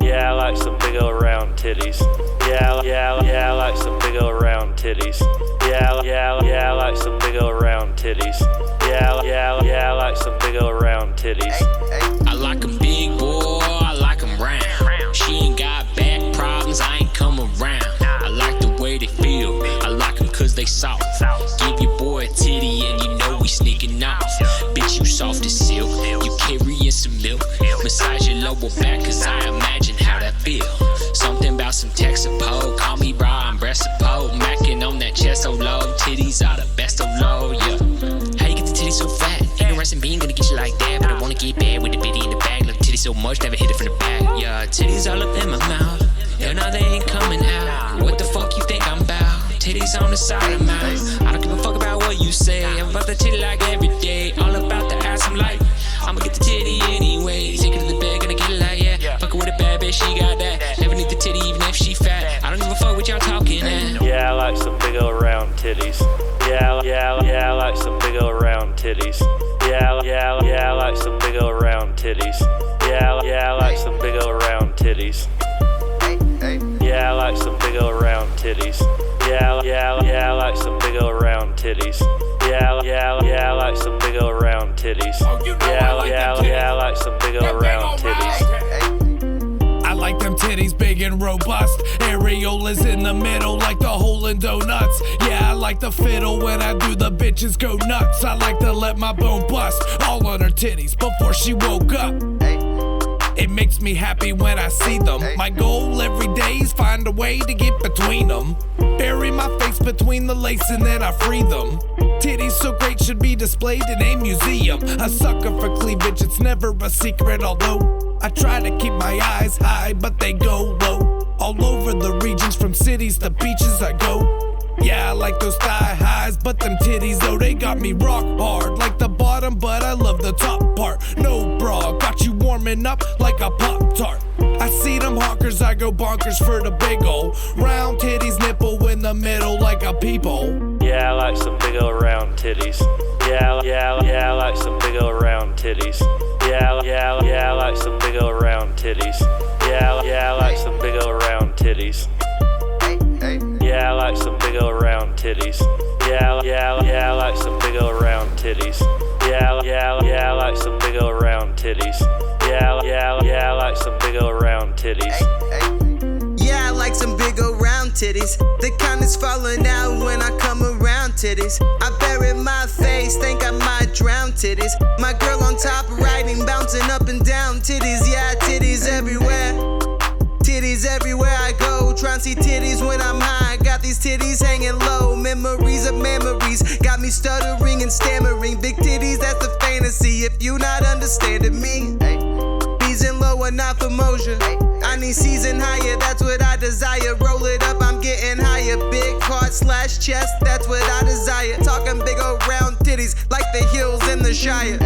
Yeah, I like some big old round titties. Yeah, I like some big old round titties. Yeah, I like some big old round titties. Yeah, I like some big old round titties. I like 'em big, boy, I like 'em round. She ain't got back problems, I ain't come around. I like the way they feel, I like 'em 'cause they soft. Give your boy a titty and you know we sneaking off. Bitch, you soft as silk, you carrying some milk. Massage your lower back 'cause I imagine how that feel. Something about some Texaco, call me bra, I'm breastapole. Macking on that chest so low, titties are the best of low, yeah. How you get the titties so fat? Ain't no rice and bean gonna get you like that. But I wanna get bad with the bitty in the bag. Love titties so much, never hit it from the back. Yeah, titties all up in my mouth. Hell no, they ain't coming out. What the fuck you think I'm about? Titties on the side of my mouth. I don't give a fuck about what you say. I'm about the titty like every day. All about the ass, I'm like, I'ma get the titty anyway. Take it to the bed, gonna get it like, yeah. Fuckin' with a bad bitch, she got that. Never need the titty even if she fat. I don't give a fuck what y'all talking at. Yeah, I like some big old round titties. Yeah, I like some big old round titties. Yeah, I like some big old round titties. Yeah, I like some big old round titties. Yeah, I like some big old round titties. Yeah, I like some big old round titties. Yeah, I like some big old round titties. Yeah, I like some big old round titties. I like them titties big and robust. Areolas in the middle like the hole in donuts. Yeah, I like the fiddle when I do the bitches go nuts. I like to let my bone bust all on her titties before she woke up. It makes me happy when I see them. My goal every day is find a way to get between them. Bury my face between the lace and then I free them. Titties so great should be displayed in a museum. A sucker for cleavage, it's never a secret, although I try to keep my eyes high, but they go low. All over the regions, from cities to beaches I go. Yeah, I like those thigh highs, but them titties, though, they got me rock hard. Like the bottom, but I love the top part. No bra, got you warming up like a Pop-Tart. I see them hawkers, I go bonkers for the big ol' round titties, nipple in the middle like a peephole. Yeah, I like some big old round titties. Yeah, I like some big old round titties. Yeah, I like some big old round titties. Yeah, I like some big old round titties. Yeah, I like some big old round titties. Yeah, I like some big old round titties. Yeah, I like some big old round titties. Yeah, I like some big old round titties. Yeah, I like some big old round titties. The kind that's falling out when I come around titties. I bury my face, think I might drown titties. My girl on top riding, bouncing up and down titties. Yeah, titties everywhere. Titties everywhere I go, tryna see titties when I'm high. Got these titties hanging low, memories of memories. Got me stuttering and stammering. Big titties, that's the fantasy. If you not understanding me, B's and lower, not for motion. I need season higher, that's what I desire. Roll it up, I'm getting higher. Big heart / chest, that's what I desire. Talking big old round titties, like the hills in the Shire.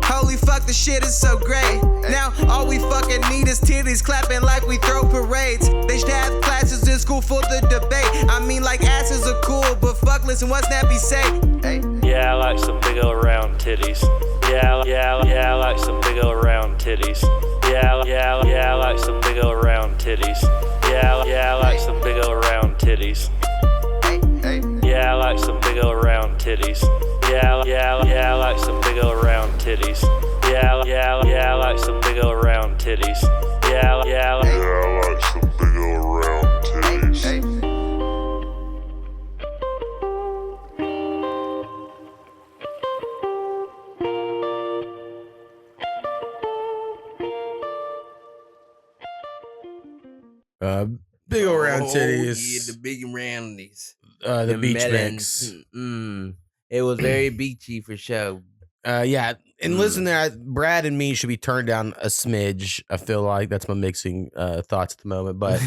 Holy fuck, the shit is so great. Now all we fucking need is titties clapping like we throw parades. They should have classes in school for the debate. I mean, like asses are cool, but fuck, listen what Snappy say. Yeah, I like some big old round titties. Yeah, I like some big old round titties. Yeah, I like some big old round titties. Yeah, I like some big old round titties. Yeah, I like some big old round titties. Yeah, I like some big old round titties. Yeah, I like some big old round titties. Yeah, I like some big old round titties. Big old round Yeah, titties. the big roundies. The beach melons. mix. It was very beachy for sure. Yeah, and listen there, Brad and me should be turned down a smidge. I feel like that's my mixing thoughts at the moment, but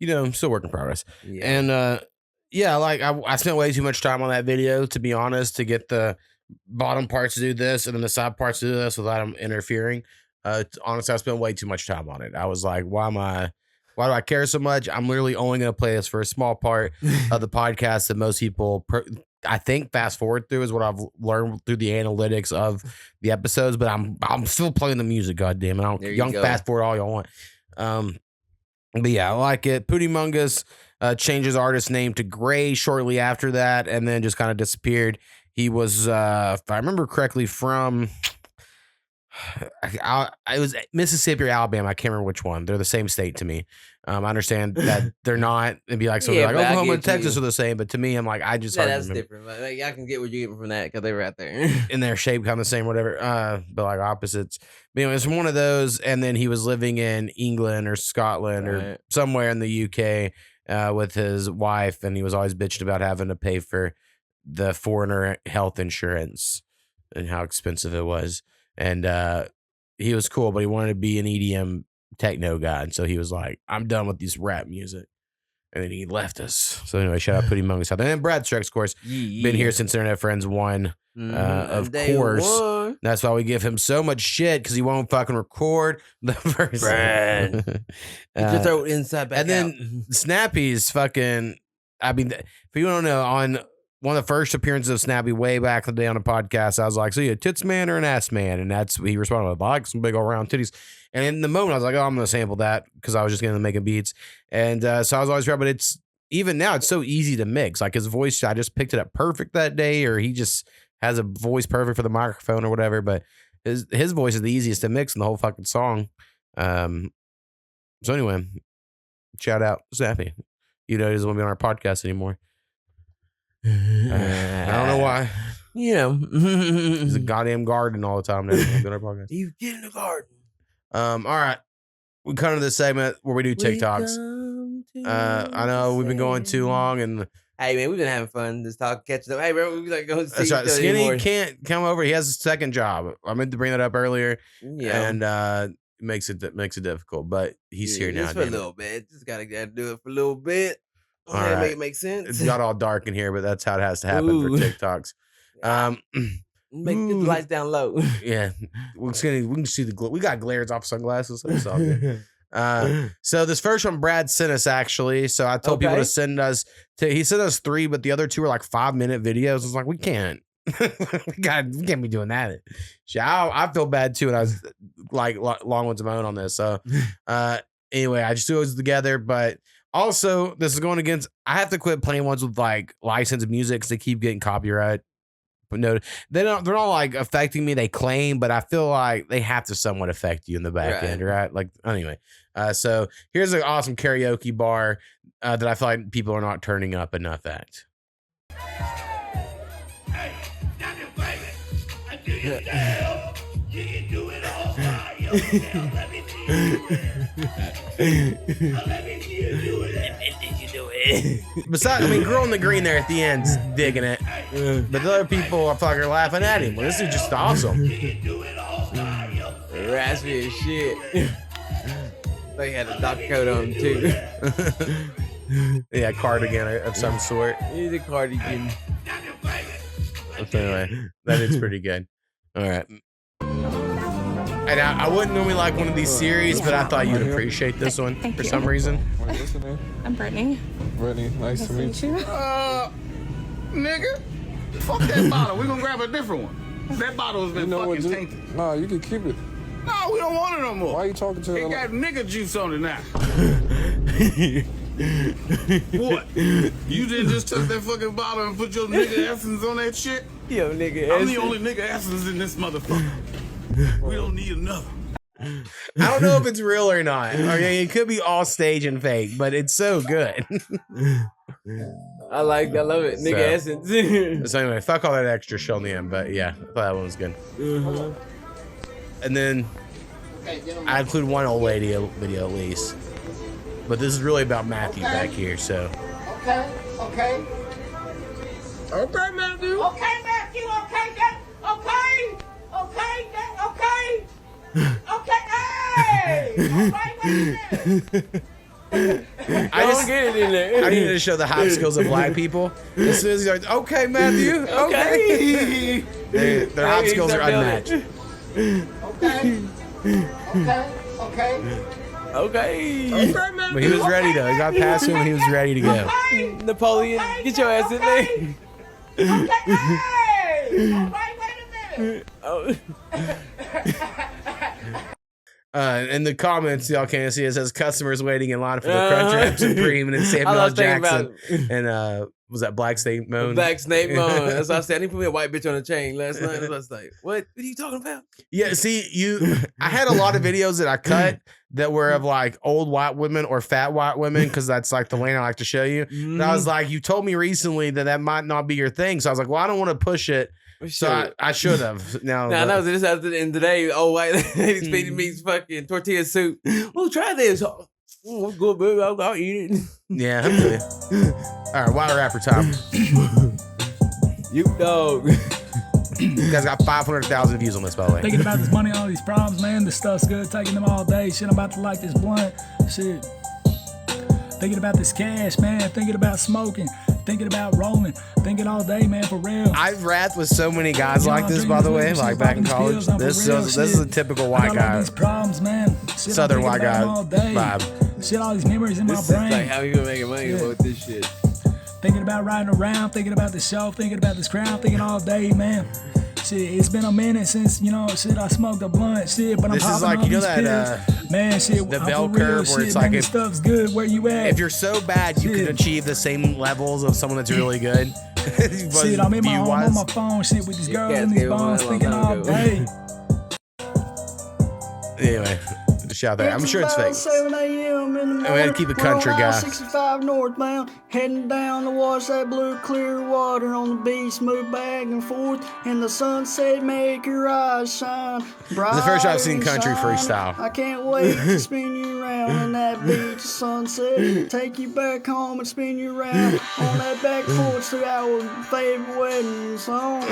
I'm still work in progress. Yeah. And yeah, like I spent way too much time on that video, to be honest, to get the bottom parts to do this and then the side parts to do this without them interfering. Honestly, I spent way too much time on it. I was like, why do I care so much? I'm literally only going to play this for a small part of the podcast that most people, I think, fast forward through, is what I've learned through the analytics of the episodes. But I'm still playing the music. God damn it! Y'all can fast forward all y'all want. But yeah, I like it. Pootie Mungis changed his artist name to Gray shortly after that, and then just kind of disappeared. He was, if I remember correctly, from it was Mississippi or Alabama. I can't remember which one. They're the same state to me. I understand that they're not. It'd be like something like Oklahoma and Texas are the same, but to me, I'm like, I just that's different. Like, I can get what you're getting from that because they were out there in their shape, kind of the same, whatever. But like opposites. But it's one of those. And then he was living in England or Scotland or somewhere in the UK with his wife, and he was always bitching about having to pay for the foreigner health insurance and how expensive it was. And he was cool, but he wanted to be an EDM techno guy. And so he was like, I'm done with this rap music. And then he left us. So anyway, shout out Pootie Mungis out there. And Bradster, of course, been here since Internet Friends 1. Of course. That's why we give him so much shit, because he won't fucking record the first. Brad. Just throw it inside back. And then Snappy's fucking, I mean, if you don't know, on one of the first appearances of Snappy way back in the day on the podcast, I was like, so you a tits man or an ass man? And that's, he responded with, I like some big old round titties. And in the moment, I was like, oh, I'm going to sample that, because I was just going to make beats. And so I was always right, but it's, even now, it's so easy to mix. Like his voice, I just picked it up perfect that day, or he just has a voice perfect for the microphone or whatever. But his voice is the easiest to mix in the whole fucking song. So anyway, shout out Snappy. He doesn't want to be on our podcast anymore. I don't know why. He's a goddamn garden all the time now. On our podcast. You get in the garden. All right. We come to this segment where we do TikToks. I know we've been going too long, and hey man, we've been having fun. Just catching up. Hey bro, we like go see. That's right. Skinny can't come over. He has a second job. I meant to bring that up earlier. Yeah, and makes it difficult. But he's here now. Just for a little bit. Just gotta do it for a little bit. All right. Make it make sense. It got all dark in here, but that's how it has to happen for TikToks. Get the lights down low. Yeah, we can see the we got glares off sunglasses. So it's all good. So this first one Brad sent us, actually. So I told people to send us. He sent us 3, but the other 2 were like 5-minute videos. I was like, we can't. we can't be doing that. I feel bad too, and I was like long ones of my own on this. So anyway, I just threw those together, but. Also, this is going against. I have to quit playing ones with like licensed music because they keep getting copyright. But no, they're not like affecting me. They claim, but I feel like they have to somewhat affect you in the back end, right? Like anyway. So here's an awesome karaoke bar that I feel like people are not turning up enough at. Hey, stop it, baby. I do you tell. You can do it all by yourself. Let me see you do it. Let me see you do it. Besides, I mean, Girl in the Green there at the end's digging it, but the other people are fucking laughing at him. Well, this is just awesome. Raspy as shit. They had a doctor coat on too. Yeah, cardigan of some sort. He's a cardigan. So anyway, that is pretty good. All right. And I wouldn't normally like one of these series, but I thought you'd appreciate this one for some reason. What's your name? I'm Brittany. Brittany, nice to meet you. Nigga, fuck that bottle. We're gonna grab a different one. That bottle has been fucking tainted. Nah, you can keep it. No, we don't want it no more. Why are you talking to it? It got nigga juice on it now. What? You didn't just took that fucking bottle and put your nigga essence on that shit? Yo, nigga essence. I'm the only nigga essence in this motherfucker. We don't need another. I don't know if it's real or not. Okay, it could be all stage and fake, but it's so good. I love it. Nigga essence. So anyway, fuck all that extra shit on the end, but yeah, I thought that one was good. And then I include one old lady video at least. But this is really about Matthew back here, so. Okay, okay. Okay, Matthew. Okay, Matthew. Okay, that. Okay. Okay, that. Okay. Okay, hey. All right, wait a minute. I just get it in there. I need to show the hop skills of black people. As soon as he's like, okay, Matthew, okay. Their hop skills are unmatched. Okay. Okay. But he was ready though. He got past him and he was ready to go. Napoleon, get your ass in there. Okay. All right, wait a minute. Oh. In the comments, y'all can't see it says customers waiting in line for the Crunchwrap Supreme and then Samuel L. Jackson and was that Black Snake Moan? Black Snake Moan. That's what I said. I need to put me a white bitch on a chain last night. I was like, what are you talking about? Yeah, see, I had a lot of videos that I cut that were of like old white women or fat white women because that's like the lane I like to show you. And I was like, you told me recently that might not be your thing. So I was like, well, I don't want to push it. So I should have. Now no, this after the end today. Old white ladies feeding me fucking tortilla soup. Oh, try this. Oh, what's good, baby? I'll eat it. Yeah, I'm good. All right, wild rapper time. You dog. You guys got 500,000 views on this, by the way. Thinking about this money, all these problems, man. This stuff's good. Taking them all day. Shit, I'm about to light this blunt. Shit. Thinking about this cash, man. Thinking about smoking. Thinking about rolling. Thinking all day, man, for real. I've rapped with so many guys like this, by the way, like back in college. This is a typical white guy. These problems, man. Shit, Southern white guy vibe. Shit, all these memories in my brain. This is like how you gonna make money with this shit. Thinking about riding around, thinking about the show, thinking about this crowd, thinking all day, man. Shit, it's been a minute since, shit, I smoked a blunt, shit, but I'm this is like, all these that, pills. Man, shit, the I'm bell for real, curve where shit, it's man, like this stuff's good, where you at? If you're so bad, you can achieve the same levels of someone that's really good. Shit, I'm in my home on my phone, shit, with these girls in these bones, thinking all day. Anyway. Shout that. I'm sure it's fake. 7 a.m. in the morning. We had to keep a country guy. 65 northbound, heading down to watch that blue clear water on the beach, move back and forth, and the sunset make your eyes shine. This is the first time I've seen country freestyle. I can't wait to spin you around in that beach sunset, take you back home and spin you around on that back porch to our favorite wedding song.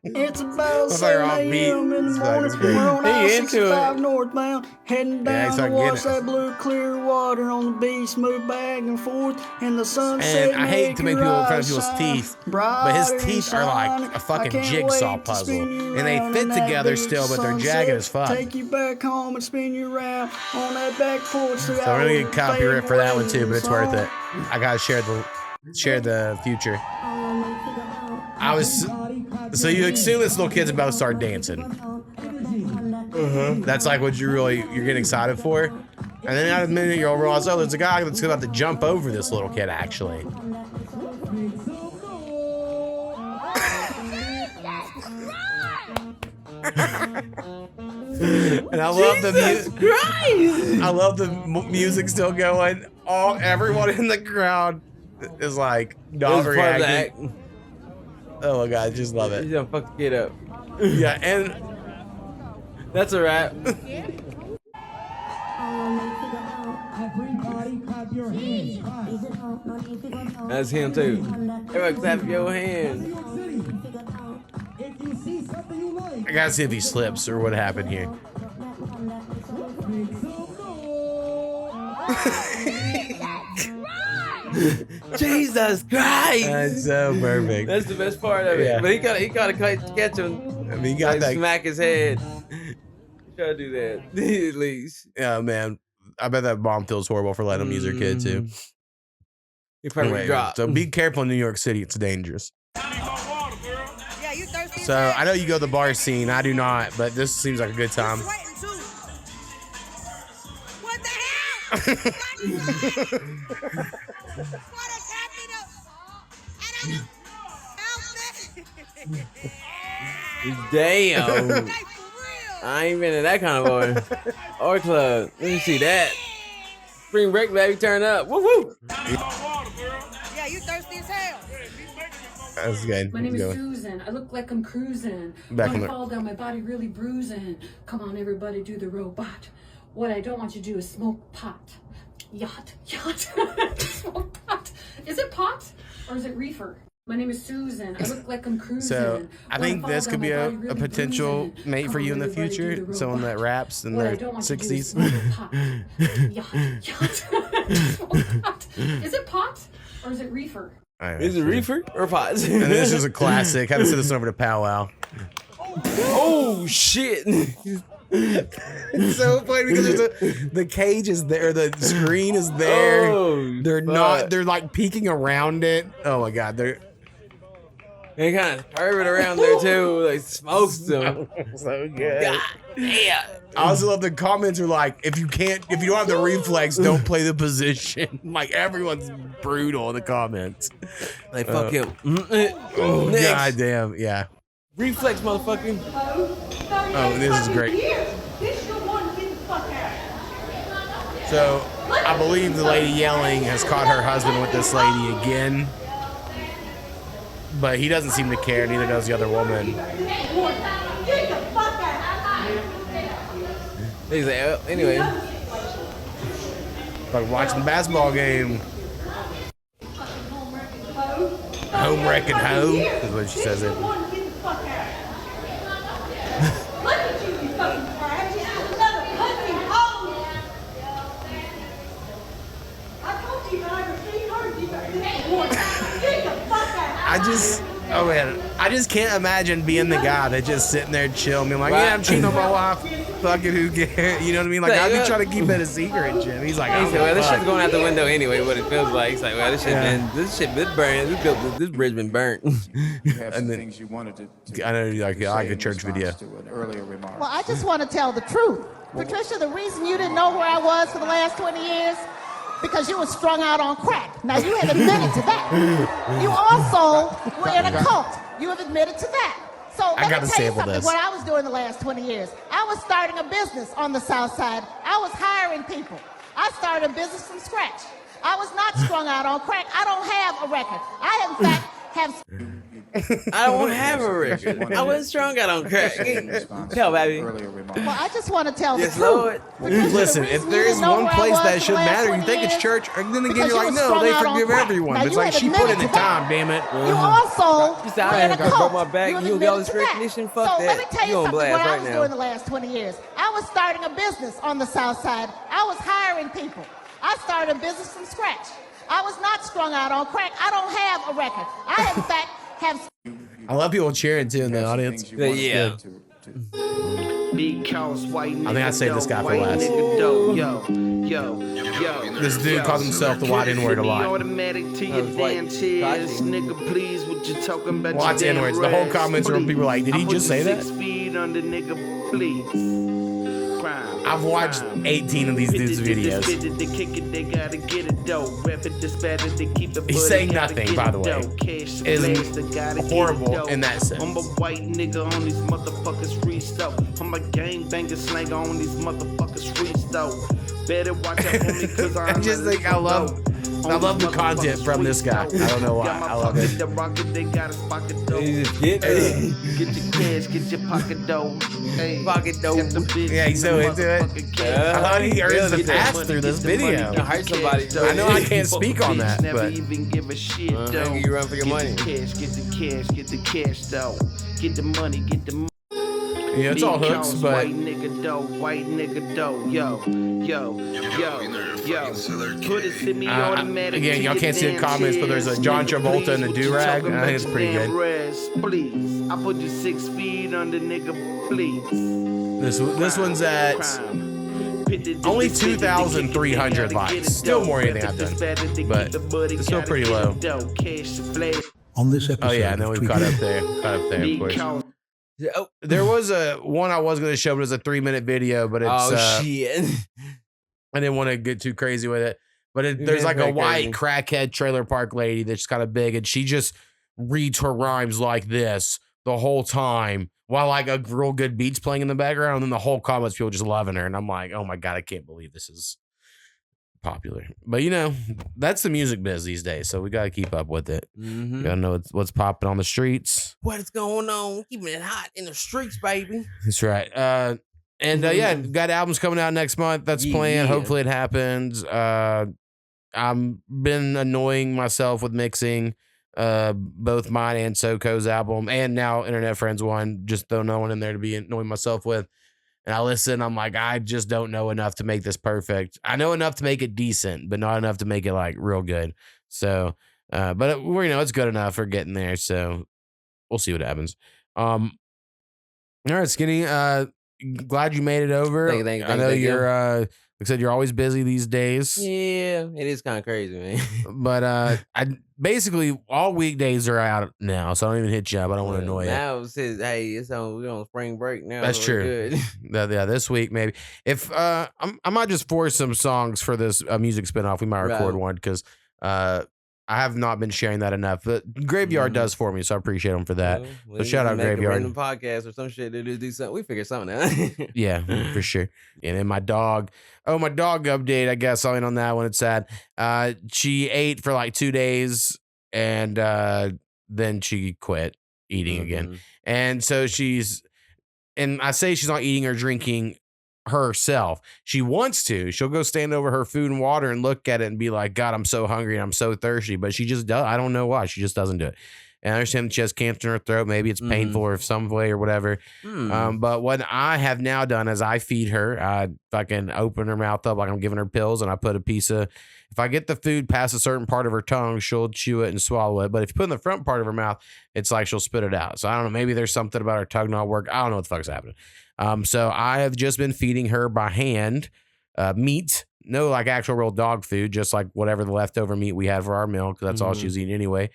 It's about 7 a.m. in the morning. We're on I-65 northbound, heading down to watch that blue clear water on the beach, move back and forth, and the sunset. And I hate to make people in front of people's teeth, but his teeth are like a fucking jigsaw puzzle, and they fit together still, but they're jagged as fuck. Take you back home and spin you around on that back porch. So we're gonna get copyright for that one too, but it's worth it. I gotta share the future. So you assume this little kid's about to start dancing. That's like what you're getting excited for, and then out of a minute you'll realize, oh, there's a guy that's about to jump over this little kid actually. And I love the music. I love the music still going. Everyone in the crowd is like not reacting. Oh my god, I just love it. He's gonna fuck the kid up. Yeah, and that's a wrap. That's him too. Everybody clap your hands. I gotta see if he slips or what happened here. Jesus Christ! That's so perfect. That's the best part of it. Yeah. But he gotta catch him. I mean, he got that. Smack his head. Try to do that at least. Yeah, man. I bet that mom feels horrible for letting him use her kid too. He probably dropped. So be careful in New York City. It's dangerous. So I know you go to the bar scene. I do not, but this seems like a good time. What the hell? What is happening? Damn. I ain't been in that kind of bar or club. Let me see that. Spring break, baby, turn up. Woo woo. Yeah, you thirsty as hell. That's good. My name is Susan. I look like I'm cruising. When I fall down, my body really bruising. Come on, everybody, do the robot. What I don't want you to do is smoke pot. Yacht. Pot. Is it pot or is it reefer? My name is Susan. I look like I'm cruising. So I think this could be a potential mate for you in the future. Someone that raps in their 60s. Pot. Is it pot or is it reefer? Is it reefer or pot? And this is a classic. Had to send this over to Powwow. Oh shit! It's so funny because the cage is there, the screen is there. Oh, they're not. They're like peeking around it. Oh my god, they kind of curve it around there too. Like smokes them. So good. God damn. I also love the comments are like, if you don't have the reflex, don't play the position. Like everyone's brutal in the comments. Like fuck him. Oh god damn, yeah. Reflex, motherfucker. Oh, this is great. So, I believe the lady yelling has caught her husband with this lady again. But he doesn't seem to care, neither does the other woman. He's like, oh, anyway. Like watching the basketball game. Home wrecking hoe is what she says it. I just can't imagine being the guy that just sitting there chilling, being like, yeah, I'm cheating on my wife. Fuck it, who cares? You know what I mean? Like, I'd be trying to keep it a secret, Jim. He's like, well, this shit's going out the window anyway, what it feels like. He's like, well, this shit been burned. This bridge been burnt. And then, I know you like a church video. Well, I just want to tell the truth. Patricia, the reason you didn't know where I was for the last 20 years, because you were strung out on crack. Now, you have admitted to that. You also were in a cult. You have admitted to that. So let me tell you something, what I was doing the last 20 years. I was starting a business on the South Side. I was hiring people. I started a business from scratch. I was not strung out on crack. I don't have a record. I, in fact, have... I don't have a record. I wasn't strung out on crack. Tell, baby. Well, I just want to tell the truth. Lord. Listen, if there is one place that should matter, you think it's church, and then again, you're like, no, they forgive everyone. It's like, she put in the time, damn it. You also just out here, broke my back, you don't get all this recognition, fuck that. So let me tell you something, what I was now. doing the last 20 years. I was starting a business on the South Side. I was hiring people. I started a business from scratch. I was not strung out on crack. I don't have a record. I, in fact, have... I love people cheering too in the audience. Yeah. I think I saved this guy for last. This dude calls himself the white N-word a lot. Lots of N-words. The whole comments were people like, did he just say that? I've watched 18 of these dudes' videos. He's saying nothing, by the way. Is horrible in that sense. I'm a white nigga on these motherfuckers free stuff. I'm a gangbanging slang on these motherfuckers free stuff. Better watch out for me because I'm just like, I love the content from this guy. I don't know why. I love it. Get your cash, get your pocket dough. Pocket dough. Yeah, he's so into it. I thought he earns the pass through this video. Hire somebody. I know I can't speak on that, but you run for your money. Get the cash though. Get the money, yeah, it's all hooks, but white nigga dough, yo. Put it semi-automatic. Again, y'all can't see the comments, but there's a John Travolta and a do-rag. I think it's pretty good. Please, I put you 6 feet under, nigga, please. This one's at only 2,300 likes. Still more than anything I've done, but it's still pretty low. On this episode, oh yeah, and then we've caught up there, of course. There was one I was going to show, but it was a 3-minute video, but it's shit. I didn't want to get too crazy with it, but there's like a white crackhead trailer park lady that's kind of big, and she just reads her rhymes like this the whole time while like a real good beat's playing in the background, and then the whole comments people just loving her, and I'm like, oh my god, I can't believe this is popular. But you know, that's the music biz these days, so we got to keep up with it. Mm-hmm. Gotta know what's popping on the streets. What is going on? Keeping it hot in the streets, baby. That's right. And yeah, got albums coming out next month. That's planned. Hopefully it happens. I've been annoying myself with mixing both mine and Soko's album, and now Internet Friends one. Just don't know one in there to be annoying myself with. And I listen, I'm like, I just don't know enough to make this perfect. I know enough to make it decent, but not enough to make it like real good. So, but we're, it's good enough for getting there. So we'll see what happens. All right, Skinny. Glad you made it over. Thank I know you. you're, like I said, you're always busy these days. Yeah, it is kind of crazy, man. But I basically all weekdays are out now, so I don't even hit you up. I don't want to annoy you. Now it says, hey, we're on spring break now. That's so true. Good. Yeah, this week maybe. If I might just force some songs for this music spinoff. We might record one because I have not been sharing that enough. But Graveyard does for me, so I appreciate them for that. So shout out Graveyard. Random podcast or some shit to do something. We figure something out. Yeah, for sure. And then my dog. Oh, my dog update. I guess I'll end on that one. It's sad. She ate for like 2 days, and then she quit eating again. And so and I say she's not eating or drinking herself. She wants to. She'll go stand over her food and water and look at it and be like, God, I'm so hungry and I'm so thirsty. But she just does. I don't know why. She just doesn't do it. And I understand that she has cancer in her throat. Maybe it's painful or some way or whatever. But what I have now done is I feed her. I fucking open her mouth up like I'm giving her pills, and I put a piece of, if I get the food past a certain part of her tongue, she'll chew it and swallow it. But if you put it in the front part of her mouth, it's like she'll spit it out. So I don't know. Maybe there's something about her tongue not work. I don't know what the fuck's happening. So I have just been feeding her by hand meat. No, like actual real dog food, just like whatever the leftover meat we had for our meal, because that's all she was eating anyway.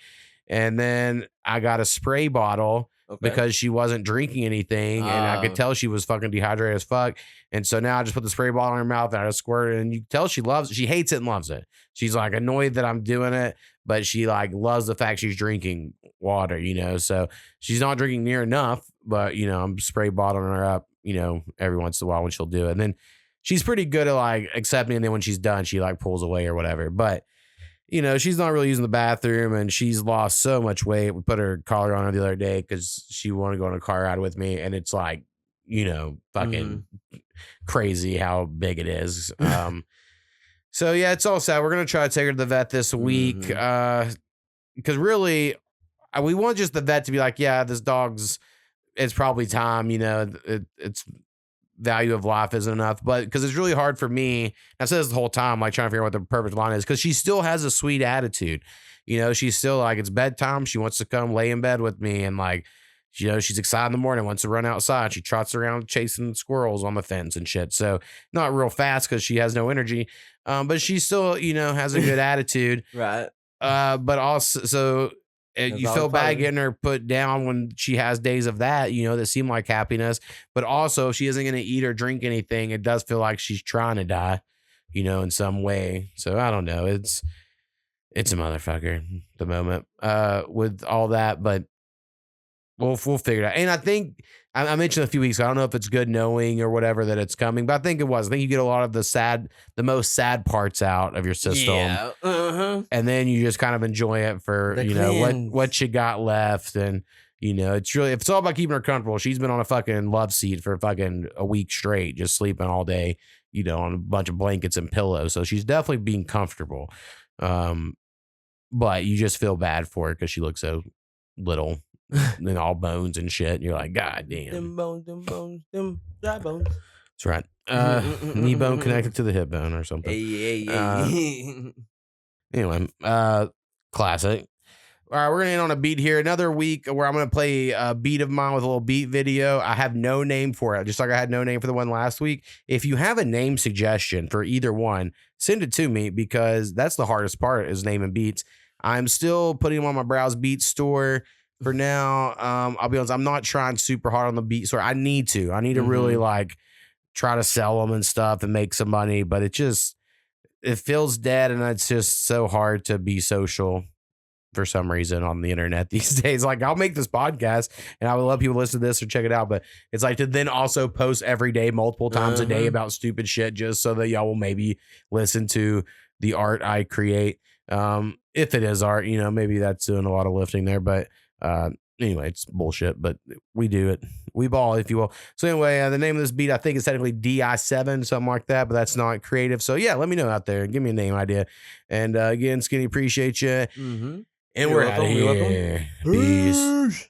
And then I got a spray bottle because she wasn't drinking anything, and I could tell she was fucking dehydrated as fuck. And so now I just put the spray bottle in her mouth and I just squirt it, and you can tell she loves it. She hates it and loves it. She's like annoyed that I'm doing it, but she like loves the fact she's drinking water, So she's not drinking near enough, but I'm spray bottling her up, every once in a while when she'll do it. And then she's pretty good at like accepting, and then when she's done, she like pulls away or whatever. But she's not really using the bathroom, and she's lost so much weight. We put her collar on her the other day because she wanted to go on a car ride with me, and it's like, fucking crazy how big it is. So yeah, it's all sad. We're gonna try to take her to the vet this week because really, we want just the vet to be like, yeah, this dog's. It's probably time. It's value of life isn't enough, but because it's really hard for me. I've said this the whole time, like trying to figure out what the perfect line is, because she still has a sweet attitude. She's still like, it's bedtime. She wants to come lay in bed with me, and like, she's excited in the morning, wants to run outside. She trots around chasing squirrels on the fence and shit. So not real fast because she has no energy, but she still, has a good attitude. Right. But also, you feel bad getting her put down when she has days of that, that seem like happiness. But also, if she isn't going to eat or drink anything, it does feel like she's trying to die, in some way. So I don't know. It's a motherfucker at the moment with all that, but we'll figure it out. And I think I mentioned a few weeks ago, I don't know if it's good knowing or whatever that it's coming, but I think it was. I think you get a lot of the most sad parts out of your system. Yeah. And then you just kind of enjoy it for, what you got left. And, it's all about keeping her comfortable. She's been on a fucking love seat for fucking a week straight, just sleeping all day, on a bunch of blankets and pillows. So she's definitely being comfortable. But you just feel bad for her because she looks so little. And all bones and shit. And you're like, God damn. Them bones, them dry bones. That's right. Knee bone connected to the hip bone or something. Anyway, classic. All right, we're going to end on a beat here. Another week where I'm going to play a beat of mine with a little beat video. I have no name for it, just like I had no name for the one last week. If you have a name suggestion for either one, send it to me, because that's the hardest part, is naming beats. I'm still putting them on my Browse Beats store. For now, I'll be honest, I'm not trying super hard on the beat store. I need to really like try to sell them and stuff and make some money, but it feels dead, and it's just so hard to be social for some reason on the internet these days. Like, I'll make this podcast and I would love people to listen to this or check it out, but it's like to then also post every day, multiple times a day about stupid shit, just so that y'all will maybe listen to the art I create. If it is art, maybe that's doing a lot of lifting there, but Anyway, it's bullshit, but we do it. We ball, if you will. So anyway, the name of this beat, I think, is technically DI7, something like that, but that's not creative. So yeah, let me know out there. Give me a name idea. And again, Skinny, appreciate you. Mm-hmm. And we're out of here. Peace.